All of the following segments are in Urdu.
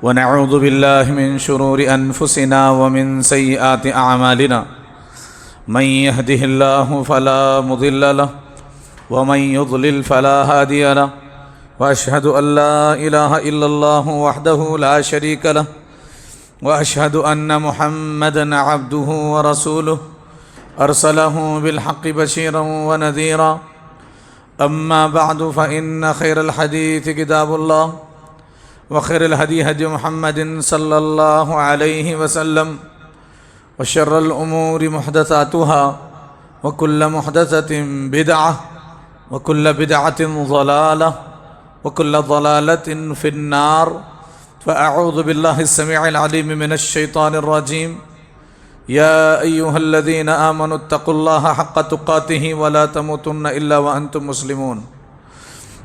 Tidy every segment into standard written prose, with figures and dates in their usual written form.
ونعوذ بالله من شرور أنفسنا ومن سيئات أعمالنا من يهده الله فلا مضل له ومن يضلل فلا هادي له وأشهد أن لا إله إلا الله وحده لا شريك له وأشهد أن محمدًا عبده ورسوله أرسله بالحق بشيرا ونذيرا أما بعد فإن خير الحديث كتاب الله وخير الهدي هدي محمد صلى الله عليه وسلم وشر الأمور محدثاتها وكل محدثة بدعة وكل بدعة ضلالة وكل ضلالة في النار فأعوذ بالله السميع العليم من الشيطان الرجيم يا أيها الذين آمنوا اتقوا الله حق تقاته ولا تموتن إلا وأنتم مسلمون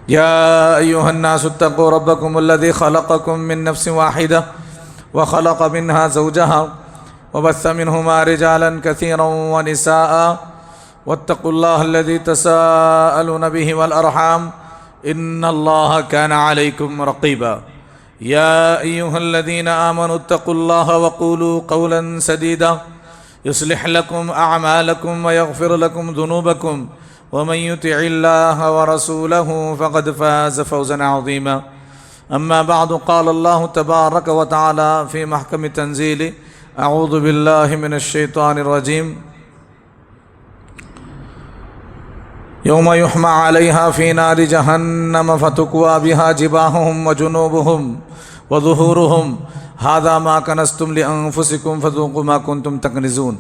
يا أيها الناس اتقوا ربكم الذي خلقكم من نفس واحدة وخلق منها زوجها وبث منهما رجالا كثيرا ونساء واتقوا الله الذي تساءلون به والأرحام إن الله كان عليكم رقيبا يا أيها الذين آمنوا اتقوا الله وقولوا قولا سديدا يصلح لكم أعمالكم ويغفر لكم ذنوبكم ومن يطع الله ورسوله فقد فاز فوزا عظيما أما بعد قال الله تبارك وتعالى في محكم تنزيله أعوذ بالله من الشيطان الرجيم يوم يحمى عليها في نار جهنم فتكوى بها جباههم وجنوبهم وظهورهم هذا ما كنزتم لأنفسكم فذوقوا ما كنتم تكنزون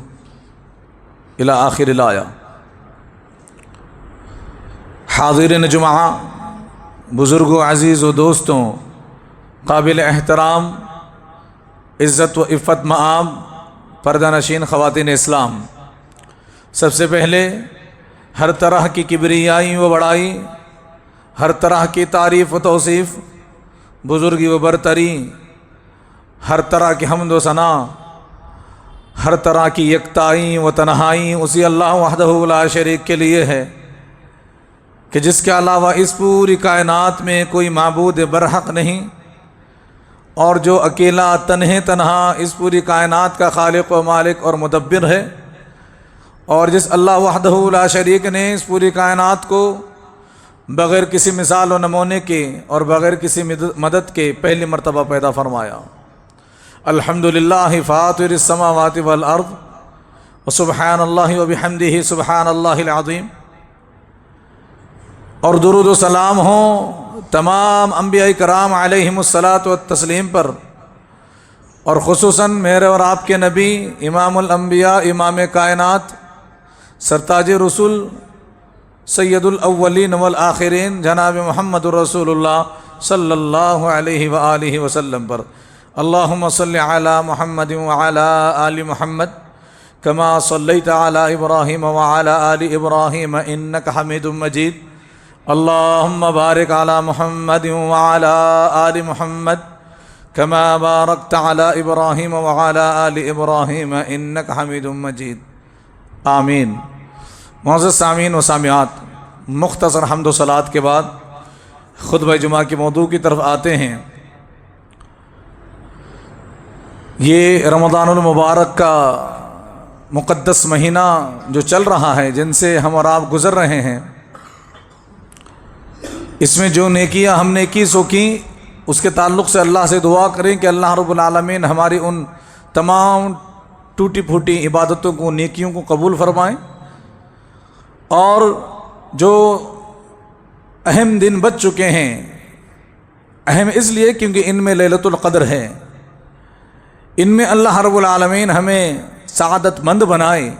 إلى آخر الآية۔ حاضرین جمعہ، بزرگوں، عزیز و دوستوں، قابل احترام، عزت و عفت مآب پردہ نشین خواتین اسلام، سب سے پہلے ہر طرح کی کبریائی و بڑائی، ہر طرح کی تعریف و توصیف، بزرگی و برتری، ہر طرح کی حمد و ثنا، ہر طرح کی یکتائی و تنہائی اسی اللہ وحدہ لا شریک کے لیے ہے کہ جس کے علاوہ اس پوری کائنات میں کوئی معبود برحق نہیں، اور جو اکیلا تنہا اس پوری کائنات کا خالق و مالک اور مدبر ہے، اور جس اللہ وحدہ لا شریک نے اس پوری کائنات کو بغیر کسی مثال و نمونے کے اور بغیر کسی مدد کے پہلی مرتبہ پیدا فرمایا۔ الحمدللہ فاطر السماوات والارض وسبحان اللہ وبحمدہ سبحان اللہ العظیم، اور درود و سلام ہوں تمام انبیاء کرام علیہم الصلاۃ والتسلیم پر، اور خصوصاً میرے اور آپ کے نبی امام الانبیاء، امام کائنات، سرتاج رسول، سید الاولین والآخرین، جناب محمد رسول اللہ صلی اللہ علیہ وآلہ وسلم پر۔ اللہم صلی علی محمد وعلی آل محمد کما صلیت علی ابراہیم وعلی آل ابراہیم انک حمید مجید۔ اللہم بارک علی محمد وعلی آل محمد کما بارکت علی ابراہیم وعلی آل ابراہیم انک حمید مجید، آمین۔ معزز سامعین و سامعات، مختصر حمد و صلوات کے بعد خطبہ جمعہ کے موضوع کی طرف آتے ہیں۔ یہ رمضان المبارک کا مقدس مہینہ جو چل رہا ہے، جن سے ہم اور آپ گزر رہے ہیں، اس میں جو نیکیاں ہم نے کی سو کی، اس کے تعلق سے اللہ سے دعا کریں کہ اللہ رب العالمین ہماری ان تمام ٹوٹی پھوٹی عبادتوں کو، نیکیوں کو قبول فرمائیں، اور جو اہم دن بچ چکے ہیں، اہم اس لیے کیونکہ ان میں لیلۃ القدر ہے، ان میں اللہ رب العالمین ہمیں سعادت مند بنائے،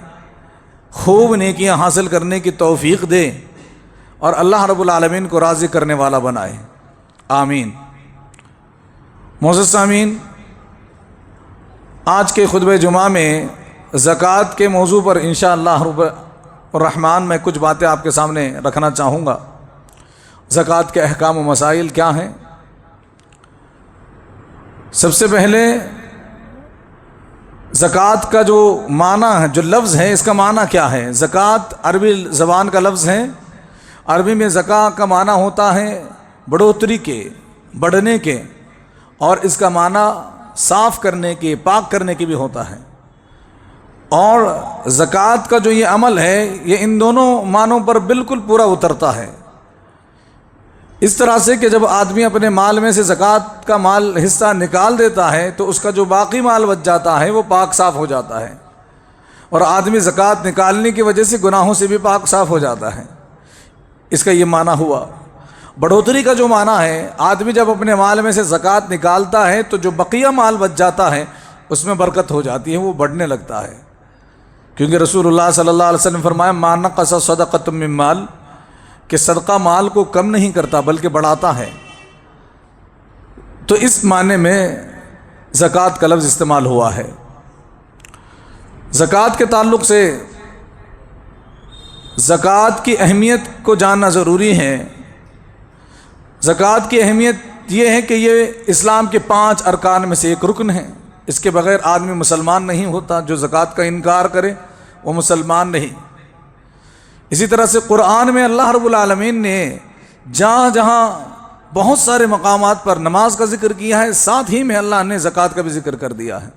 خوب نیکیاں حاصل کرنے کی توفیق دے، اور اللہ رب العالمین کو راضی کرنے والا بنائے، آمین۔ معزز سامعین، آج کے خطبہ جمعہ میں زکوٰۃ کے موضوع پر انشاءاللہ رب الرحمن میں کچھ باتیں آپ کے سامنے رکھنا چاہوں گا۔ زکوٰۃ کے احکام و مسائل کیا ہیں؟ سب سے پہلے زکوٰۃ کا جو معنی ہے، جو لفظ ہے، اس کا معنی کیا ہے؟ زکوٰۃ عربی زبان کا لفظ ہے۔ عربی میں زکوٰۃ کا معنی ہوتا ہے بڑھوتری کے، بڑھنے کے، اور اس کا معنی صاف کرنے کے، پاک کرنے کے بھی ہوتا ہے۔ اور زکوٰۃ کا جو یہ عمل ہے یہ ان دونوں معنوں پر بالکل پورا اترتا ہے، اس طرح سے کہ جب آدمی اپنے مال میں سے زکوٰۃ کا مال حصہ نکال دیتا ہے تو اس کا جو باقی مال بچ جاتا ہے وہ پاک صاف ہو جاتا ہے، اور آدمی زکوٰۃ نکالنے کی وجہ سے گناہوں سے بھی پاک صاف ہو جاتا ہے۔ اس کا یہ معنی ہوا۔ بڑھوتری کا جو معنی ہے، آدمی جب اپنے مال میں سے زکوٰۃ نکالتا ہے تو جو بقیہ مال بچ جاتا ہے اس میں برکت ہو جاتی ہے، وہ بڑھنے لگتا ہے، کیونکہ رسول اللہ صلی اللہ علیہ وسلم فرمایا ما نقص صدقۃ من مال، کہ صدقہ مال کو کم نہیں کرتا بلکہ بڑھاتا ہے۔ تو اس معنی میں زکوٰۃ کا لفظ استعمال ہوا ہے۔ زکوٰۃ کے تعلق سے زکوٰۃ کی اہمیت کو جاننا ضروری ہے۔ زکوٰۃ کی اہمیت یہ ہے کہ یہ اسلام کے 5 ارکان میں سے ایک رکن ہے، اس کے بغیر آدمی مسلمان نہیں ہوتا۔ جو زکوٰۃ کا انکار کرے وہ مسلمان نہیں۔ اسی طرح سے قرآن میں اللہ رب العالمین نے جہاں جہاں بہت سارے مقامات پر نماز کا ذکر کیا ہے، ساتھ ہی میں اللہ نے زکوٰۃ کا بھی ذکر کر دیا ہے۔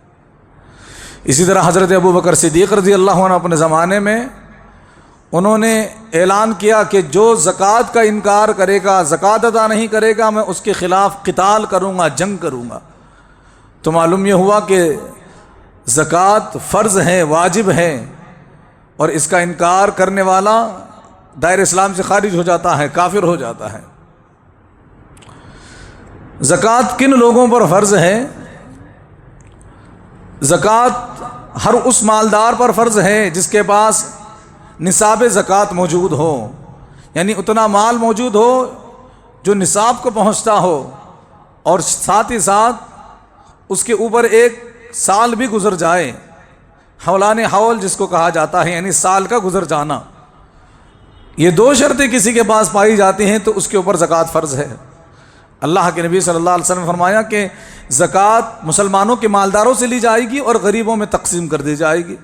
اسی طرح حضرت ابوبکر صدیق رضی اللہ عنہ اپنے زمانے میں انہوں نے اعلان کیا کہ جو زکوٰۃ کا انکار کرے گا، زکوٰۃ ادا نہیں کرے گا، میں اس کے خلاف قتال کروں گا، جنگ کروں گا۔ تو معلوم یہ ہوا کہ زکوٰۃ فرض ہے، واجب ہے، اور اس کا انکار کرنے والا دائرہ اسلام سے خارج ہو جاتا ہے، کافر ہو جاتا ہے۔ زکوٰۃ کن لوگوں پر فرض ہے؟ زکوٰۃ ہر اس مالدار پر فرض ہے جس کے پاس نصاب زکوٰۃ موجود ہو، یعنی اتنا مال موجود ہو جو نصاب کو پہنچتا ہو، اور ساتھ ہی ساتھ اس کے اوپر 1 سال بھی گزر جائے، حولان حول جس کو کہا جاتا ہے، یعنی سال کا گزر جانا۔ یہ 2 شرطیں کسی کے پاس پائی جاتی ہیں تو اس کے اوپر زکوٰۃ فرض ہے۔ اللہ کے نبی صلی اللہ علیہ وسلم نے فرمایا کہ زکوٰۃ مسلمانوں کے مالداروں سے لی جائے گی اور غریبوں میں تقسیم کر دی جائے گی۔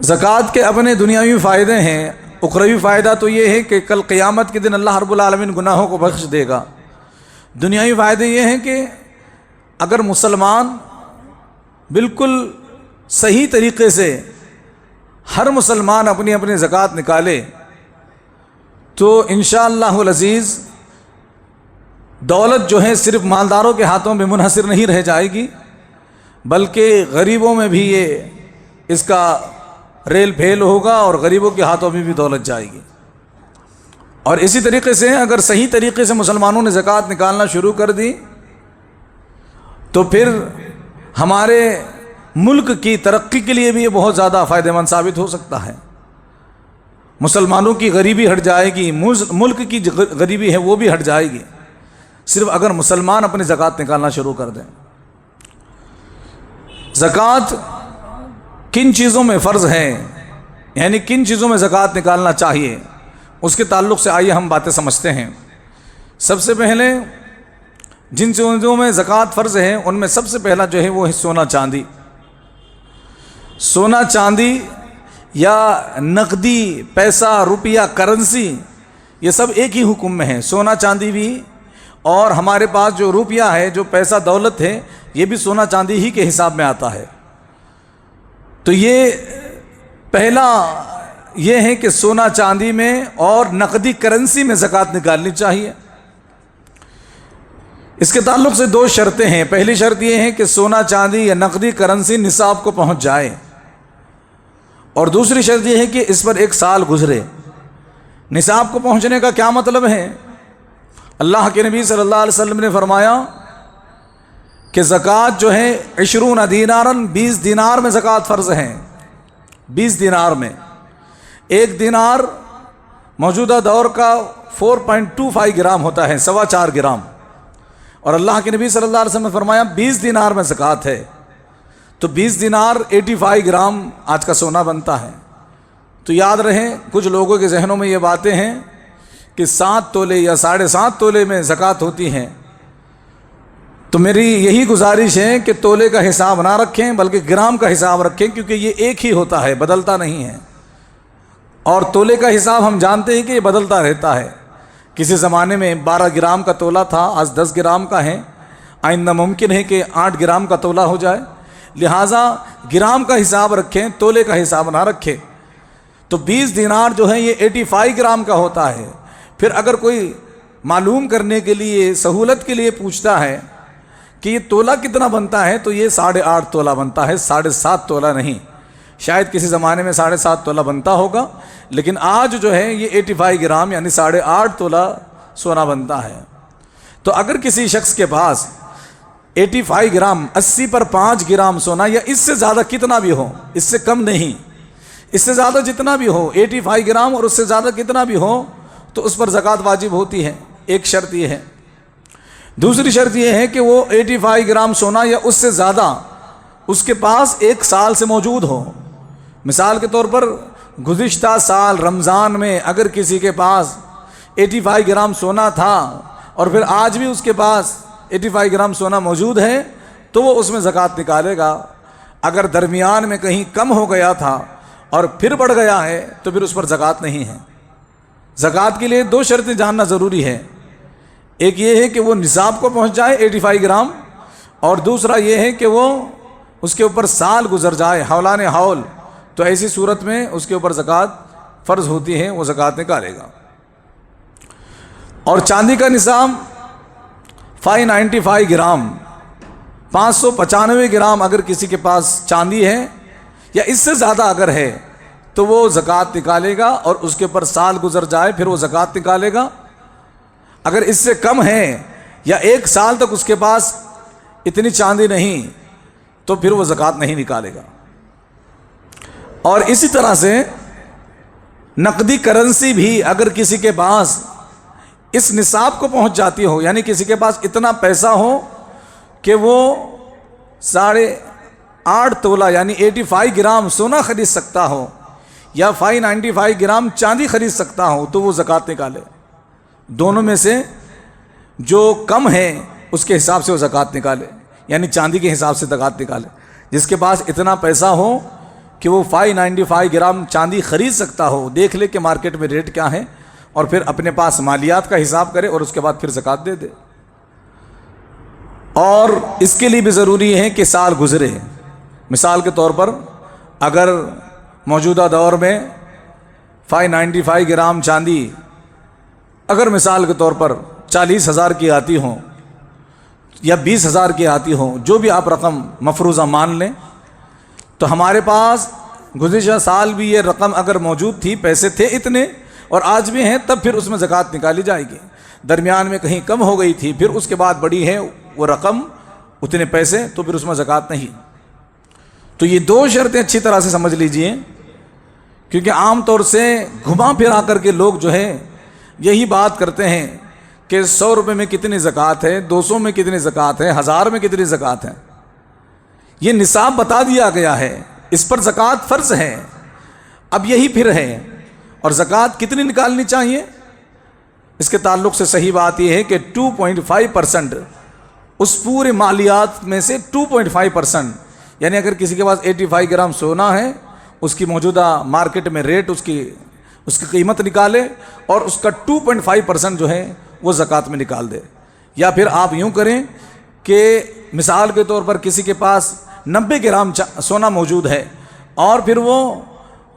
زکوٰۃ کے اپنے دنیاوی فائدے ہیں، اخروی فائدہ تو یہ ہے کہ کل قیامت کے دن اللہ رب العالمین گناہوں کو بخش دے گا۔ دنیاوی فائدے یہ ہیں کہ اگر مسلمان بالکل صحیح طریقے سے ہر مسلمان اپنی اپنی زکوٰۃ نکالے تو انشاءاللہ العزیز دولت جو ہے صرف مالداروں کے ہاتھوں میں منحصر نہیں رہ جائے گی، بلکہ غریبوں میں بھی یہ اس کا ریل پھیل ہوگا اور غریبوں کے ہاتھوں میں بھی دولت جائے گی۔ اور اسی طریقے سے اگر صحیح طریقے سے مسلمانوں نے زکوٰۃ نکالنا شروع کر دی تو پھر ہمارے ملک کی ترقی کے لیے بھی یہ بہت زیادہ فائدہ مند ثابت ہو سکتا ہے۔ مسلمانوں کی غریبی ہٹ جائے گی، ملک کی غریبی ہے وہ بھی ہٹ جائے گی، صرف اگر مسلمان اپنی زکوٰۃ نکالنا شروع کر دیں۔ زکوٰۃ کن چیزوں میں فرض ہے، یعنی کن چیزوں میں زکوٰۃ نکالنا چاہیے، اس کے تعلق سے آئیے ہم باتیں سمجھتے ہیں۔ سب سے پہلے جن چیزوں میں زکوٰۃ فرض ہے ان میں سب سے پہلا جو ہے وہ ہے سونا چاندی۔ سونا چاندی یا نقدی پیسہ، روپیہ، کرنسی، یہ سب ایک ہی حکم میں ہے۔ سونا چاندی بھی اور ہمارے پاس جو روپیہ ہے، جو پیسہ دولت ہے، یہ بھی سونا چاندی ہی کے حساب میں آتا ہے۔ تو یہ پہلا یہ ہے کہ سونا چاندی میں اور نقدی کرنسی میں زکوٰۃ نکالنی چاہیے۔ اس کے تعلق سے 2 شرطیں ہیں۔ پہلی شرط یہ ہے کہ سونا چاندی یا نقدی کرنسی نصاب کو پہنچ جائے، اور دوسری شرط یہ ہے کہ اس پر 1 سال گزرے۔ نصاب کو پہنچنے کا کیا مطلب ہے؟ اللہ کے نبی صلی اللہ علیہ وسلم نے فرمایا کہ زکوٰۃ جو ہے 20 دیناراً 20 دینار میں زکوٰۃ فرض ہے۔ 20 دینار میں 1 دینار موجودہ دور کا 4.25 گرام ہوتا ہے، 4.25 گرام، اور اللہ کے نبی صلی اللہ علیہ وسلم نے فرمایا 20 دینار میں زکوٰۃ ہے، تو 20 دینار 85 گرام آج کا سونا بنتا ہے۔ تو یاد رہے کچھ لوگوں کے ذہنوں میں یہ باتیں ہیں کہ 7 تولے یا 7.5 تولے میں زکوٰۃ ہوتی ہے، تو میری یہی گزارش ہے کہ تولے کا حساب نہ رکھیں بلکہ گرام کا حساب رکھیں، کیونکہ یہ ایک ہی ہوتا ہے، بدلتا نہیں ہے۔ اور تولے کا حساب ہم جانتے ہیں کہ یہ بدلتا رہتا ہے، کسی زمانے میں 12 گرام کا تولہ تھا، آج 10 گرام کا ہے، آئندہ ممکن ہے کہ 8 گرام کا تولہ ہو جائے، لہٰذا گرام کا حساب رکھیں، تولے کا حساب نہ رکھیں۔ تو 20 دینار جو ہے یہ 85 گرام کا ہوتا ہے۔ پھر اگر کوئی معلوم کرنے کے لیے، سہولت کے لیے پوچھتا ہے کہ یہ تولہ کتنا بنتا ہے، تو یہ 8.5 تولہ بنتا ہے، 7.5 تولہ نہیں۔ شاید کسی زمانے میں 7.5 تولہ بنتا ہوگا، لیکن آج جو ہے یہ 85 گرام یعنی 8.5 تولہ سونا بنتا ہے۔ تو اگر کسی شخص کے پاس 85 گرام 80 پر 5 گرام سونا یا اس سے زیادہ کتنا بھی ہو، اس سے کم نہیں، اس سے زیادہ جتنا بھی ہو، 85 گرام اور اس سے زیادہ کتنا بھی ہو، تو اس پر زکوٰۃ واجب ہوتی ہے۔ ایک شرط یہ ہے۔ دوسری شرط یہ ہے کہ وہ 85 گرام سونا یا اس سے زیادہ اس کے پاس 1 سال سے موجود ہو۔ مثال کے طور پر گزشتہ سال رمضان میں اگر کسی کے پاس 85 گرام سونا تھا اور پھر آج بھی اس کے پاس 85 گرام سونا موجود ہے، تو وہ اس میں زکوٰۃ نکالے گا۔ اگر درمیان میں کہیں کم ہو گیا تھا اور پھر بڑھ گیا ہے تو پھر اس پر زکوٰۃ نہیں ہے۔ زکوٰۃ کے لیے 2 شرطیں جاننا ضروری ہے۔ ایک یہ ہے کہ وہ نصاب کو پہنچ جائے 85 گرام، اور دوسرا یہ ہے کہ وہ اس کے اوپر سال گزر جائے، حولان حول، تو ایسی صورت میں اس کے اوپر زکوٰۃ فرض ہوتی ہے، وہ زکوٰۃ نکالے گا۔ اور چاندی کا نصاب 595 گرام، 595 گرام اگر کسی کے پاس چاندی ہے یا اس سے زیادہ اگر ہے تو وہ زکوٰۃ نکالے گا، اور اس کے اوپر سال گزر جائے پھر وہ زکوٰۃ نکالے گا۔ اگر اس سے کم ہے یا 1 سال تک اس کے پاس اتنی چاندی نہیں تو پھر وہ زکوٰۃ نہیں نکالے گا۔ اور اسی طرح سے نقدی کرنسی بھی اگر کسی کے پاس اس نصاب کو پہنچ جاتی ہو، یعنی کسی کے پاس اتنا پیسہ ہو کہ وہ 8.5 تولہ یعنی 85 گرام سونا خرید سکتا ہو یا 595 گرام چاندی خرید سکتا ہو، تو وہ زکوٰۃ نکالے۔ دونوں میں سے جو کم ہے اس کے حساب سے وہ زکوٰۃ نکالے، یعنی چاندی کے حساب سے زکوٰۃ نکالے۔ جس کے پاس اتنا پیسہ ہو کہ وہ 595 گرام چاندی خرید سکتا ہو، دیکھ لے کہ مارکیٹ میں ریٹ کیا ہے، اور پھر اپنے پاس مالیات کا حساب کرے اور اس کے بعد پھر زکوٰۃ دے دے۔ اور اس کے لیے بھی ضروری ہے کہ سال گزرے۔ مثال کے طور پر اگر موجودہ دور میں 595 گرام چاندی اگر مثال کے طور پر 40,000 کی آتی ہوں یا 20,000 کی آتی ہوں، جو بھی آپ رقم مفروضہ مان لیں، تو ہمارے پاس گزشتہ سال بھی یہ رقم اگر موجود تھی، پیسے تھے اتنے اور آج بھی ہیں، تب پھر اس میں زکوٰۃ نکالی جائے گی۔ درمیان میں کہیں کم ہو گئی تھی، پھر اس کے بعد بڑی ہے وہ رقم، اتنے پیسے، تو پھر اس میں زکوٰۃ نہیں۔ تو یہ 2 شرطیں اچھی طرح سے سمجھ لیجئے، کیونکہ عام طور سے گھما پھرا کر کے لوگ جو ہے یہی بات کرتے ہیں کہ 100 روپے میں کتنی زکوٰۃ ہے، 200 میں کتنی زکوٰۃ ہے، 1000 میں کتنی زکوٰۃ ہے۔ یہ نصاب بتا دیا گیا ہے، اس پر زکوٰۃ فرض ہے۔ اب یہی پھر ہے، اور زکوٰۃ کتنی نکالنی چاہیے؟ اس کے تعلق سے صحیح بات یہ ہے کہ 2.5% اس پورے مالیات میں سے 2.5%، یعنی اگر کسی کے پاس 85 گرام سونا ہے، اس کی موجودہ مارکیٹ میں ریٹ اس کی قیمت نکالے اور اس کا 2.5% جو ہے وہ زکوٰۃ میں نکال دے۔ یا پھر آپ یوں کریں کہ مثال کے طور پر کسی کے پاس 90 گرام سونا موجود ہے، اور پھر وہ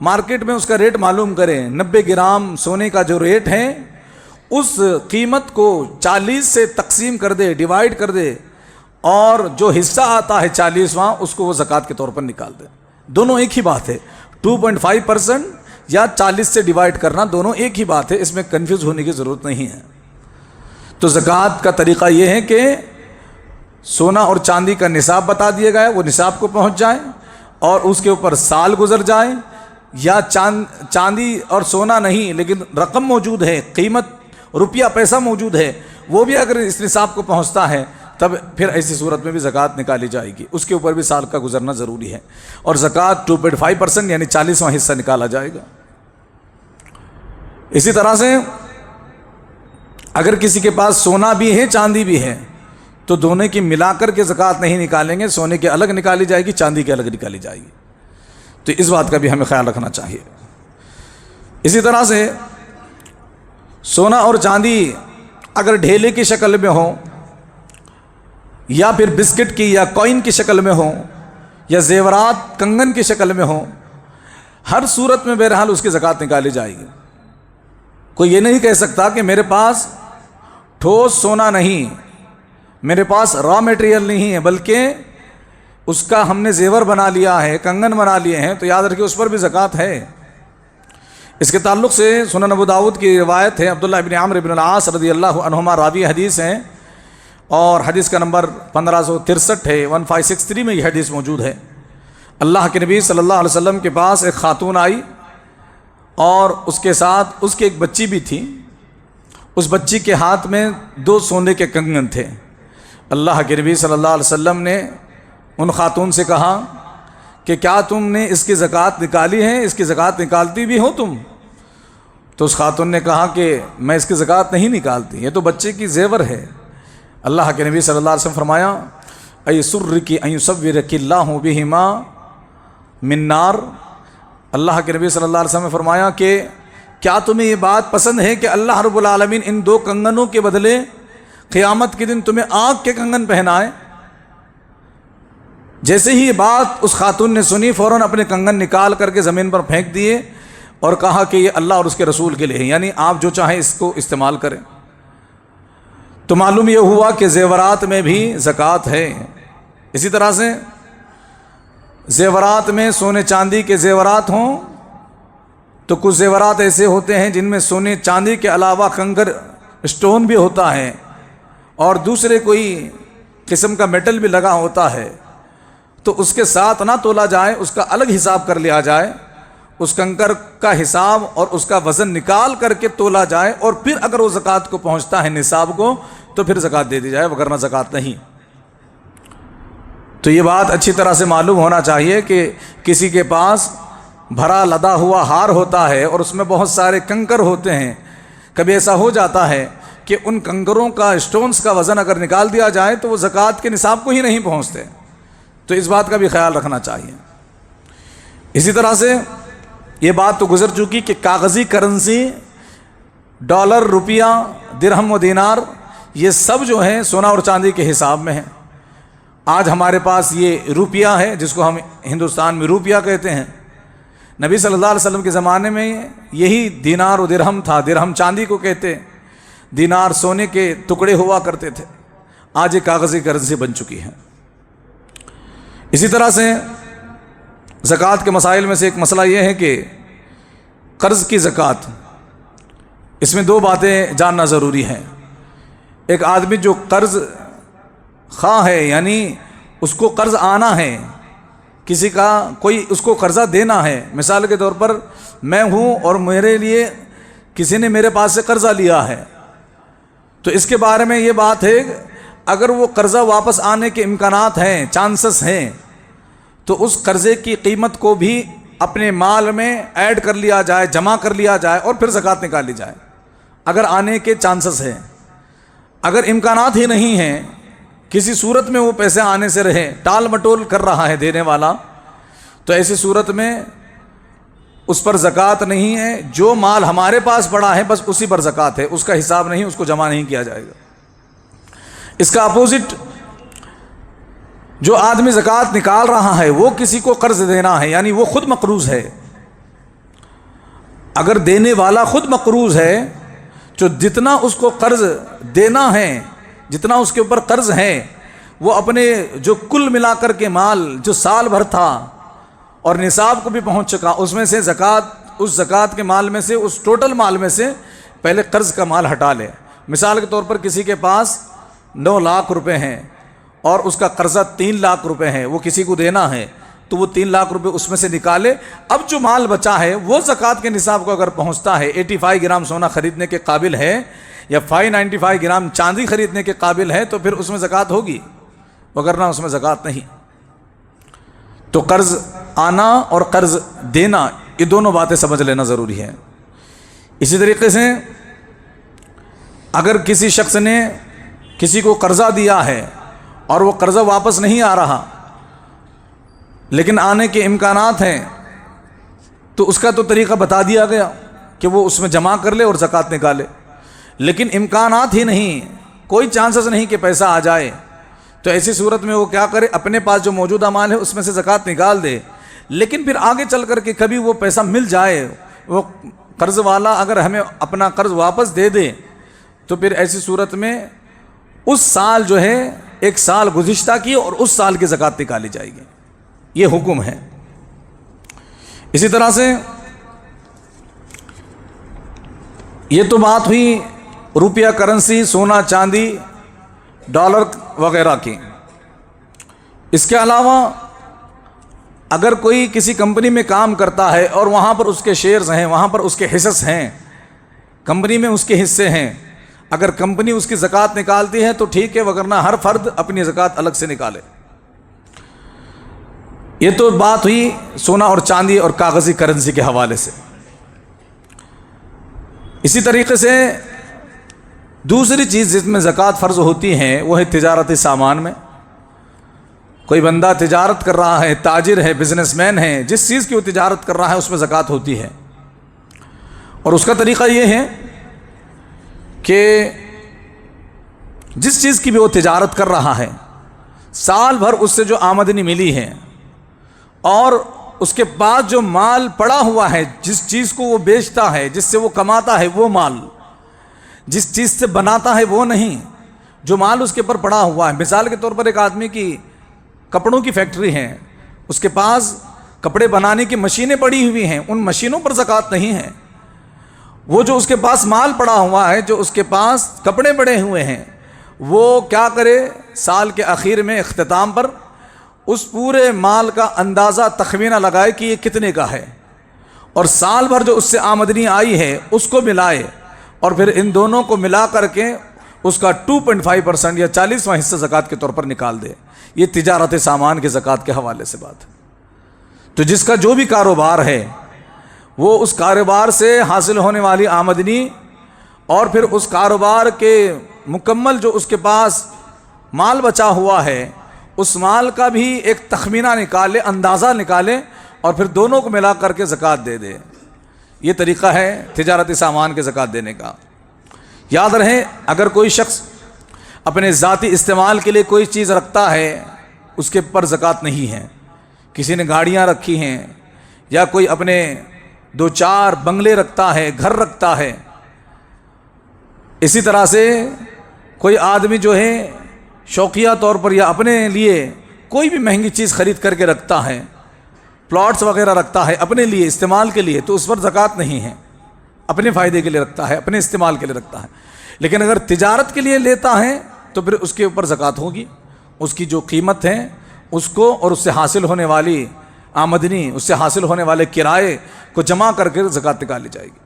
مارکیٹ میں اس کا ریٹ معلوم کریں، 90 گرام سونے کا جو ریٹ ہے اس قیمت کو 40 سے تقسیم کر دے، ڈیوائیڈ کر دے، اور جو حصہ آتا ہے 40واں اس کو وہ زکوٰۃ کے طور پر نکال دے۔ دونوں ایک ہی بات ہے، 2.5% یا 40 سے ڈیوائیڈ کرنا، دونوں ایک ہی بات ہے، اس میں کنفیوز ہونے کی ضرورت نہیں ہے۔ تو زکوٰۃ کا طریقہ یہ ہے کہ سونا اور چاندی کا نصاب بتا دیا گیا ہے، وہ نصاب کو پہنچ جائے اور اس کے اوپر سال گزر جائے، یا چاندی اور سونا نہیں لیکن رقم موجود ہے، قیمت روپیہ پیسہ موجود ہے، وہ بھی اگر اس نصاب کو پہنچتا ہے تب پھر ایسی صورت میں بھی زکوٰۃ نکالی جائے گی، اس کے اوپر بھی سال کا گزرنا ضروری ہے، اور زکوٰۃ 2.5% یعنی 40واں حصہ نکالا جائے گا۔ اسی طرح سے اگر کسی کے پاس سونا بھی ہے چاندی بھی ہے تو دونوں کی ملا کر کے زکوٰۃ نہیں نکالیں گے، سونے کے الگ نکالی جائے گی، چاندی کے الگ نکالی جائے گی۔ تو اس بات کا بھی ہمیں خیال رکھنا چاہیے۔ اسی طرح سے سونا اور چاندی اگر ڈھیلے کی شکل میں ہو یا پھر بسکٹ کی یا کوئن کی شکل میں ہو یا زیورات کنگن کی شکل میں ہو، ہر صورت میں بہرحال اس کی زکوٰۃ نکالی جائے گی۔ کوئی یہ نہیں کہہ سکتا کہ میرے پاس ٹھوس سونا نہیں، میرے پاس را میٹیریل نہیں ہے، بلکہ اس کا ہم نے زیور بنا لیا ہے، کنگن بنا لیے ہیں، تو یاد رکھیے اس پر بھی زکوٰۃ ہے۔ اس کے تعلق سے سنن ابو داؤد کی روایت ہے، عبداللہ ابن عمرو ابن العاص رضی اللہ عنہما راوی حدیث ہیں، اور حدیث کا نمبر 1563 ہے، 1563 میں یہ حدیث موجود ہے۔ اللہ کے نبی صلی اللہ علیہ وسلم کے پاس ایک خاتون آئی اور اس کے ساتھ اس کی ایک بچی بھی تھی۔ اس بچی کے ہاتھ میں 2 سونے کے کنگن تھے۔ اللہ کے نبی صلی اللہ علیہ وسلم نے ان خاتون سے کہا کہ کیا تم نے اس کی زکوٰۃ نکالی ہے؟ اس کی زکوٰۃ نکالتی بھی ہو تم؟ تو اس خاتون نے کہا کہ میں اس کی زکوٰۃ نہیں نکالتی، یہ تو بچے کی زیور ہے۔ اللہ کے نبی صلی اللہ علیہ وسلم فرمایا ایسرکی ان یصورک اللہ بہما من نار۔ اللہ کے نبی صلی اللہ علیہ وسلم نے فرمایا کہ کیا تمہیں یہ بات پسند ہے کہ اللہ رب العالمین ان 2 کنگنوں کے بدلے قیامت کے دن تمہیں آگ کے کنگن پہنائے؟ جیسے ہی یہ بات اس خاتون نے سنی، فوراً اپنے کنگن نکال کر کے زمین پر پھینک دیے اور کہا کہ یہ اللہ اور اس کے رسول کے لیے ہے، یعنی آپ جو چاہیں اس کو استعمال کریں۔ تو معلوم یہ ہوا کہ زیورات میں بھی زکوٰۃ ہے۔ اسی طرح سے زیورات میں سونے چاندی کے زیورات ہوں تو کچھ زیورات ایسے ہوتے ہیں جن میں سونے چاندی کے علاوہ کنکر اسٹون بھی ہوتا ہے اور دوسرے کوئی قسم کا میٹل بھی لگا ہوتا ہے، تو اس کے ساتھ نہ تولا جائے، اس کا الگ حساب کر لیا جائے، اس کنکر کا حساب اور اس کا وزن نکال کر کے تولا جائے، اور پھر اگر وہ زکوٰۃ کو پہنچتا ہے نصاب کو تو پھر زکوٰۃ دے دی جائے، وگرنہ زکوٰۃ نہیں۔ تو یہ بات اچھی طرح سے معلوم ہونا چاہیے کہ کسی کے پاس بھرا لدا ہوا ہار ہوتا ہے اور اس میں بہت سارے کنکر ہوتے ہیں، کبھی ایسا ہو جاتا ہے کہ ان کنکروں کا اسٹونز کا وزن اگر نکال دیا جائے تو وہ زکوٰۃ کے نصاب کو ہی نہیں پہنچتے، تو اس بات کا بھی خیال رکھنا چاہیے۔ اسی طرح سے یہ بات تو گزر چکی کہ کاغذی کرنسی، ڈالر، روپیہ، درہم و دینار، یہ سب جو ہیں سونا اور چاندی کے حساب میں ہیں۔ آج ہمارے پاس یہ روپیہ ہے جس کو ہم ہندوستان میں روپیہ کہتے ہیں۔ نبی صلی اللہ علیہ وسلم کے زمانے میں یہی دینار و درہم تھا، درہم چاندی کو کہتے، دینار سونے کے ٹکڑے ہوا کرتے تھے، آج یہ کاغذی کرنسی بن چکی ہے۔ اسی طرح سے زکوٰۃ کے مسائل میں سے ایک مسئلہ یہ ہے کہ قرض کی زکوٰۃ، اس میں 2 باتیں جاننا ضروری ہیں۔ ایک آدمی جو قرض خواہ ہے، یعنی اس کو قرض آنا ہے، کسی کا کوئی اس کو قرضہ دینا ہے، مثال کے طور پر میں ہوں اور میرے لیے کسی نے میرے پاس سے قرضہ لیا ہے، تو اس کے بارے میں یہ بات ہے اگر وہ قرضہ واپس آنے کے امکانات ہیں، چانسز ہیں، تو اس قرضے کی قیمت کو بھی اپنے مال میں ایڈ کر لیا جائے، جمع کر لیا جائے اور پھر زکوٰۃ نکالی جائے اگر آنے کے چانسز ہیں۔ اگر امکانات ہی نہیں ہیں، کسی صورت میں وہ پیسے آنے سے رہے، ٹال مٹول کر رہا ہے دینے والا، تو ایسی صورت میں اس پر زکوٰۃ نہیں ہے۔ جو مال ہمارے پاس پڑا ہے بس اسی پر زکوٰۃ ہے، اس کا حساب نہیں، اس کو جمع نہیں کیا جائے گا۔ اس کا اپوزٹ، جو آدمی زکوٰۃ نکال رہا ہے وہ کسی کو قرض دینا ہے، یعنی وہ خود مقروض ہے۔ اگر دینے والا خود مقروض ہے تو جتنا اس کو قرض دینا ہے، جتنا اس کے اوپر قرض ہے، وہ اپنے جو کل ملا کر کے مال جو سال بھر تھا اور نصاب کو بھی پہنچ چکا، اس میں سے زکوٰۃ، اس زکوٰۃ کے مال میں سے، اس ٹوٹل مال میں سے پہلے قرض کا مال ہٹا لے۔ مثال کے طور پر کسی کے پاس 9 لاکھ روپے ہیں اور اس کا قرضہ 3 لاکھ روپے ہے، وہ کسی کو دینا ہے، تو وہ 3 لاکھ روپے اس میں سے نکالے۔ اب جو مال بچا ہے وہ زکوٰۃ کے نصاب کو اگر پہنچتا ہے، 85 گرام سونا خریدنے کے قابل ہے یا 595 گرام چاندی خریدنے کے قابل ہے، تو پھر اس میں زکوٰۃ ہوگی، وگرنہ اس میں زکوٰۃ نہیں۔ تو قرض آنا اور قرض دینا، یہ دونوں باتیں سمجھ لینا ضروری ہے۔ اسی طریقے سے اگر کسی شخص نے کسی کو قرضہ دیا ہے اور وہ قرضہ واپس نہیں آ رہا لیکن آنے کے امکانات ہیں، تو اس کا تو طریقہ بتا دیا گیا کہ وہ اس میں جمع کر لے اور زکوٰۃ نکالے۔ لیکن امکانات ہی نہیں، کوئی چانسز نہیں کہ پیسہ آ جائے، تو ایسی صورت میں وہ کیا کرے، اپنے پاس جو موجودہ مال ہے اس میں سے زکوٰۃ نکال دے۔ لیکن پھر آگے چل کر کے کبھی وہ پیسہ مل جائے، وہ قرض والا اگر ہمیں اپنا قرض واپس دے دے، تو پھر ایسی صورت میں اس سال جو ہے ایک سال گزشتہ کی اور اس سال کی زکوٰۃ نکالی جائے گی، یہ حکم ہے۔ اسی طرح سے یہ تو بات ہوئی روپیہ کرنسی، سونا چاندی، ڈالر وغیرہ کی۔ اس کے علاوہ اگر کوئی کسی کمپنی میں کام کرتا ہے اور وہاں پر اس کے شیئرز ہیں، وہاں پر اس کے حصص ہیں، کمپنی میں اس کے حصے ہیں، اگر کمپنی اس کی زکوٰۃ نکالتی ہے تو ٹھیک ہے، وگرنہ ہر فرد اپنی زکوٰۃ الگ سے نکالے۔ یہ تو بات ہوئی سونا اور چاندی اور کاغذی کرنسی کے حوالے سے۔ اسی طریقے سے دوسری چیز جس میں زکوٰۃ فرض ہوتی ہے وہ ہے تجارتی سامان میں۔ کوئی بندہ تجارت کر رہا ہے، تاجر ہے، بزنس مین ہے، جس چیز کی وہ تجارت کر رہا ہے اس میں زکوٰۃ ہوتی ہے، اور اس کا طریقہ یہ ہے کہ جس چیز کی بھی وہ تجارت کر رہا ہے، سال بھر اس سے جو آمدنی ملی ہے اور اس کے بعد جو مال پڑا ہوا ہے، جس چیز کو وہ بیچتا ہے، جس سے وہ کماتا ہے، وہ مال، جس چیز سے بناتا ہے وہ نہیں، جو مال اس کے پر پڑا ہوا ہے۔ مثال کے طور پر ایک آدمی کی کپڑوں کی فیکٹری ہے، اس کے پاس کپڑے بنانے کی مشینیں پڑی ہوئی ہیں، ان مشینوں پر زکوٰۃ نہیں ہے۔ وہ جو اس کے پاس مال پڑا ہوا ہے، جو اس کے پاس کپڑے پڑے ہوئے ہیں، وہ کیا کرے، سال کے آخر میں اختتام پر اس پورے مال کا اندازہ تخمینہ لگائے کہ یہ کتنے کا ہے، اور سال بھر جو اس سے آمدنی آئی ہے اس کو ملائے، اور پھر ان دونوں کو ملا کر کے اس کا 2.5% یا 40واں حصہ زکوٰۃ کے طور پر نکال دے۔ یہ تجارت سامان کے زکوٰۃ کے حوالے سے بات ہے۔ تو جس کا جو بھی کاروبار ہے وہ اس کاروبار سے حاصل ہونے والی آمدنی اور پھر اس کاروبار کے مکمل جو اس کے پاس مال بچا ہوا ہے اس مال کا بھی ایک تخمینہ نکالے، اندازہ نکالے، اور پھر دونوں کو ملا کر کے زکوٰۃ دے دے۔ یہ طریقہ ہے تجارتی سامان کے زکوٰۃ دینے کا۔ یاد رہے، اگر کوئی شخص اپنے ذاتی استعمال کے لیے کوئی چیز رکھتا ہے اس کے پر زکوٰۃ نہیں ہے۔ کسی نے گاڑیاں رکھی ہیں یا کوئی اپنے 2-4 بنگلے رکھتا ہے، گھر رکھتا ہے، اسی طرح سے کوئی آدمی جو ہے شوقیہ طور پر یا اپنے لیے کوئی بھی مہنگی چیز خرید کر کے رکھتا ہے، پلاٹس وغیرہ رکھتا ہے اپنے لیے استعمال کے لیے، تو اس پر زکوٰۃ نہیں ہے، اپنے فائدے کے لیے رکھتا ہے، اپنے استعمال کے لیے رکھتا ہے۔ لیکن اگر تجارت کے لیے لیتا ہے تو پھر اس کے اوپر زکوٰۃ ہوگی، اس کی جو قیمت ہے اس کو اور اس سے حاصل ہونے والی آمدنی، اس سے حاصل ہونے والے کرائے کو جمع کر کے زکوٰۃ نکالی جائے گی۔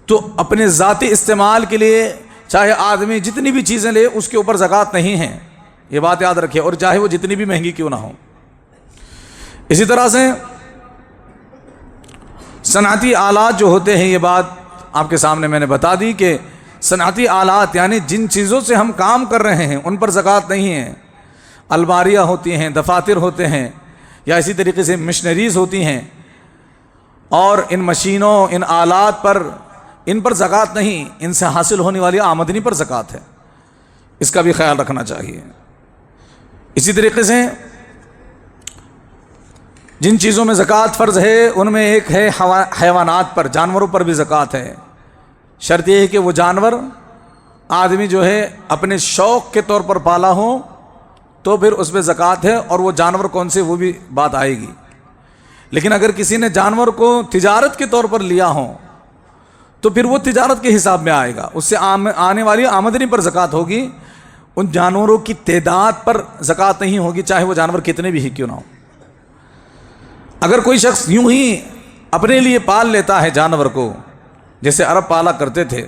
تو اپنے ذاتی استعمال کے لیے چاہے آدمی جتنی بھی چیزیں لے اس کے اوپر زکوٰۃ نہیں ہے، یہ بات یاد رکھے، اور چاہے وہ جتنی بھی مہنگی کیوں نہ ہو۔ اسی طرح سے صنعتی آلات جو ہوتے ہیں، یہ بات آپ کے سامنے میں نے بتا دی کہ صنعتی آلات یعنی جن چیزوں سے ہم کام کر رہے ہیں ان پر زکوٰۃ نہیں ہے۔ الماریاں ہوتی ہیں، دفاتر ہوتے ہیں، یا اسی طریقے سے مشنریز ہوتی ہیں، اور ان مشینوں، ان آلات پر، ان پر زکوٰۃ نہیں، ان سے حاصل ہونے والی آمدنی پر زکوٰۃ ہے، اس کا بھی خیال رکھنا چاہیے۔ اسی طریقے سے جن چیزوں میں زکوٰۃ فرض ہے ان میں ایک ہے حیوانات پر، جانوروں پر بھی زکوٰۃ ہے۔ شرط یہ ہے کہ وہ جانور آدمی جو ہے اپنے شوق کے طور پر پالا ہو تو پھر اس میں زکوٰۃ ہے، اور وہ جانور کون سے وہ بھی بات آئے گی۔ لیکن اگر کسی نے جانور کو تجارت کے طور پر لیا ہو تو پھر وہ تجارت کے حساب میں آئے گا، اس سے آنے والی آمدنی پر زکوٰۃ ہوگی، ان جانوروں کی تعداد پر زکوٰۃ نہیں ہوگی، چاہے وہ جانور کتنے بھی ہی کیوں نہ ہو۔ اگر کوئی شخص یوں ہی اپنے لیے پال لیتا ہے جانور کو، جیسے عرب پالا کرتے تھے،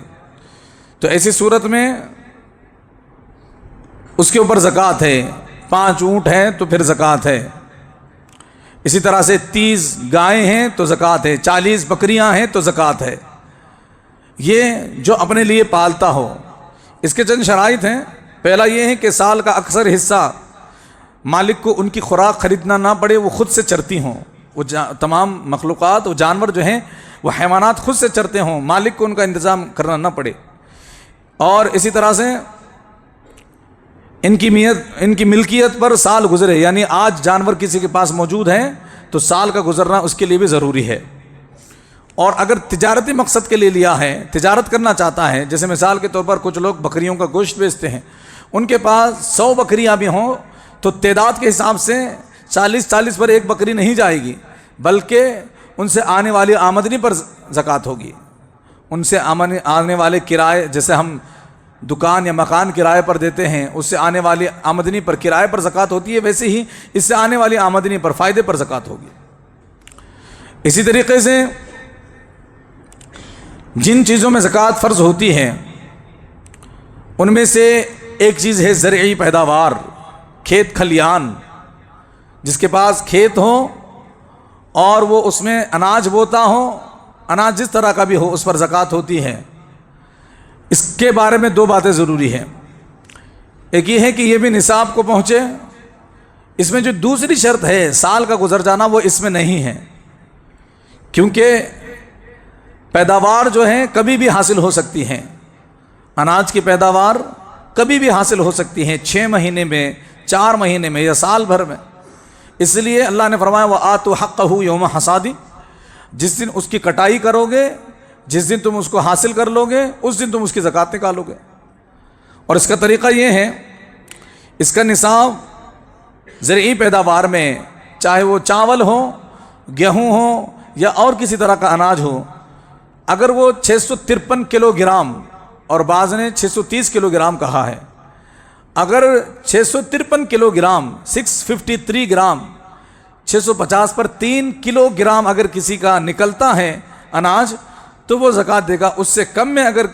تو ایسی صورت میں اس کے اوپر زکوٰۃ ہے۔ 5 اونٹ ہیں تو پھر زکوٰۃ ہے، اسی طرح سے 30 گائیں ہیں تو زکوٰۃ ہے، 40 بکریاں ہیں تو زکوٰۃ ہے۔ یہ جو اپنے لیے پالتا ہو، اس کے چند شرائط ہیں۔ پہلا یہ ہے کہ سال کا اکثر حصہ مالک کو ان کی خوراک خریدنا نہ پڑے، وہ خود سے چرتی ہوں، وہ تمام مخلوقات، وہ جانور جو ہیں، وہ حیوانات خود سے چرتے ہوں، مالک کو ان کا انتظام کرنا نہ پڑے۔ اور اسی طرح سے ان کی ملکیت پر سال گزرے، یعنی آج جانور کسی کے پاس موجود ہیں تو سال کا گزرنا اس کے لیے بھی ضروری ہے۔ اور اگر تجارتی مقصد کے لیے لیا ہے، تجارت کرنا چاہتا ہے، جیسے مثال کے طور پر کچھ لوگ بکریوں کا گوشت بیچتے ہیں، ان کے پاس 100 بکریاں بھی ہوں تو تعداد کے حساب سے 40 پر ایک بکری نہیں جائے گی، بلکہ ان سے آنے والی آمدنی پر زکوٰۃ ہوگی۔ ان سے آنے والے کرائے، جیسے ہم دکان یا مکان کرائے پر دیتے ہیں، اس سے آنے والی آمدنی پر کرائے پر زکوٰۃ ہوتی ہے، ویسے ہی اس سے آنے والی آمدنی پر، فائدے پر زکوٰۃ ہوگی۔ اسی طریقے سے جن چیزوں میں زکوٰۃ فرض ہوتی ہے ان میں سے ایک چیز ہے زرعی پیداوار، کھیت کھلیان۔ جس کے پاس کھیت ہو اور وہ اس میں اناج بوتا ہو، اناج جس طرح کا بھی ہو، اس پر زکوٰۃ ہوتی ہے۔ اس کے بارے میں 2 باتیں ضروری ہیں۔ ایک یہ ہے کہ یہ بھی نصاب کو پہنچے۔ اس میں جو دوسری شرط ہے سال کا گزر جانا، وہ اس میں نہیں ہے، کیونکہ پیداوار جو ہیں کبھی بھی حاصل ہو سکتی ہیں۔ اناج کی پیداوار کبھی بھی حاصل ہو سکتی ہیں، 6 مہینے میں، 4 مہینے میں یا سال بھر میں۔ اس لیے اللہ نے فرمایا وَآتُوا حَقَّهُ يَوْمَ حَصَادِهِ، جس دن اس کی کٹائی کرو گے، جس دن تم اس کو حاصل کر لو گے، اس دن تم اس کی زکوٰۃ نکالو گے۔ اور اس کا طریقہ یہ ہے، اس کا نصاب زرعی پیداوار میں، چاہے وہ چاول ہو، گیہوں ہو یا اور کسی طرح کا اناج ہو، اگر وہ 653 کلو گرام، اور بعض نے 630 کلو گرام کہا ہے، اگر 653 کلو گرام، 653 گرام، 650 پر 3 کلو گرام اگر کسی کا نکلتا ہے اناج تو وہ زکوٰۃ دے گا۔ اس سے کم میں اگر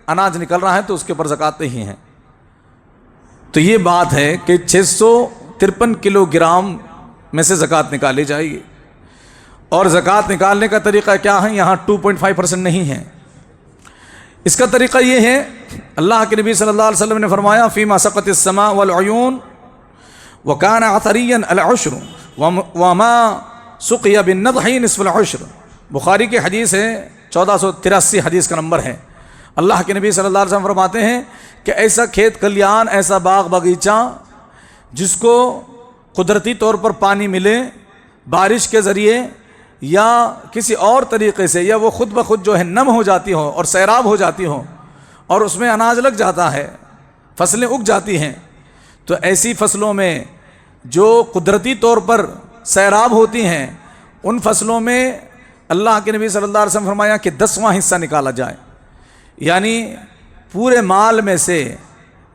اناج نکل رہا ہے تو اس کے اوپر زکوٰۃ نہیں ہے۔ تو یہ بات ہے کہ 653 کلو گرام میں سے زکوٰۃ نکالی جائے گی۔ اور زکوٰۃ نکالنے کا طریقہ کیا ہے؟ یہاں 2.5% نہیں ہے۔ اس کا طریقہ یہ ہے، اللہ کے نبی صلی اللہ علیہ وسلم نے فرمایا فیما سقط السماء والعیون وکان عطریا العشر وما سقی بالنضح نصف العشر۔ بخاری کی حدیث ہے، 1483 حدیث کا نمبر ہے۔ اللہ کے نبی صلی اللہ علیہ وسلم فرماتے ہیں کہ ایسا کھیت کھلیان، ایسا باغ باغیچہ جس کو قدرتی طور پر پانی ملے بارش کے ذریعے یا کسی اور طریقے سے، یا وہ خود بخود جو ہے نم ہو جاتی ہو اور سیراب ہو جاتی ہو اور اس میں اناج لگ جاتا ہے، فصلیں اگ جاتی ہیں، تو ایسی فصلوں میں جو قدرتی طور پر سیراب ہوتی ہیں، ان فصلوں میں اللہ کے نبی صلی اللہ علیہ وسلم فرمایا کہ 10واں حصہ نکالا جائے، یعنی پورے مال میں سے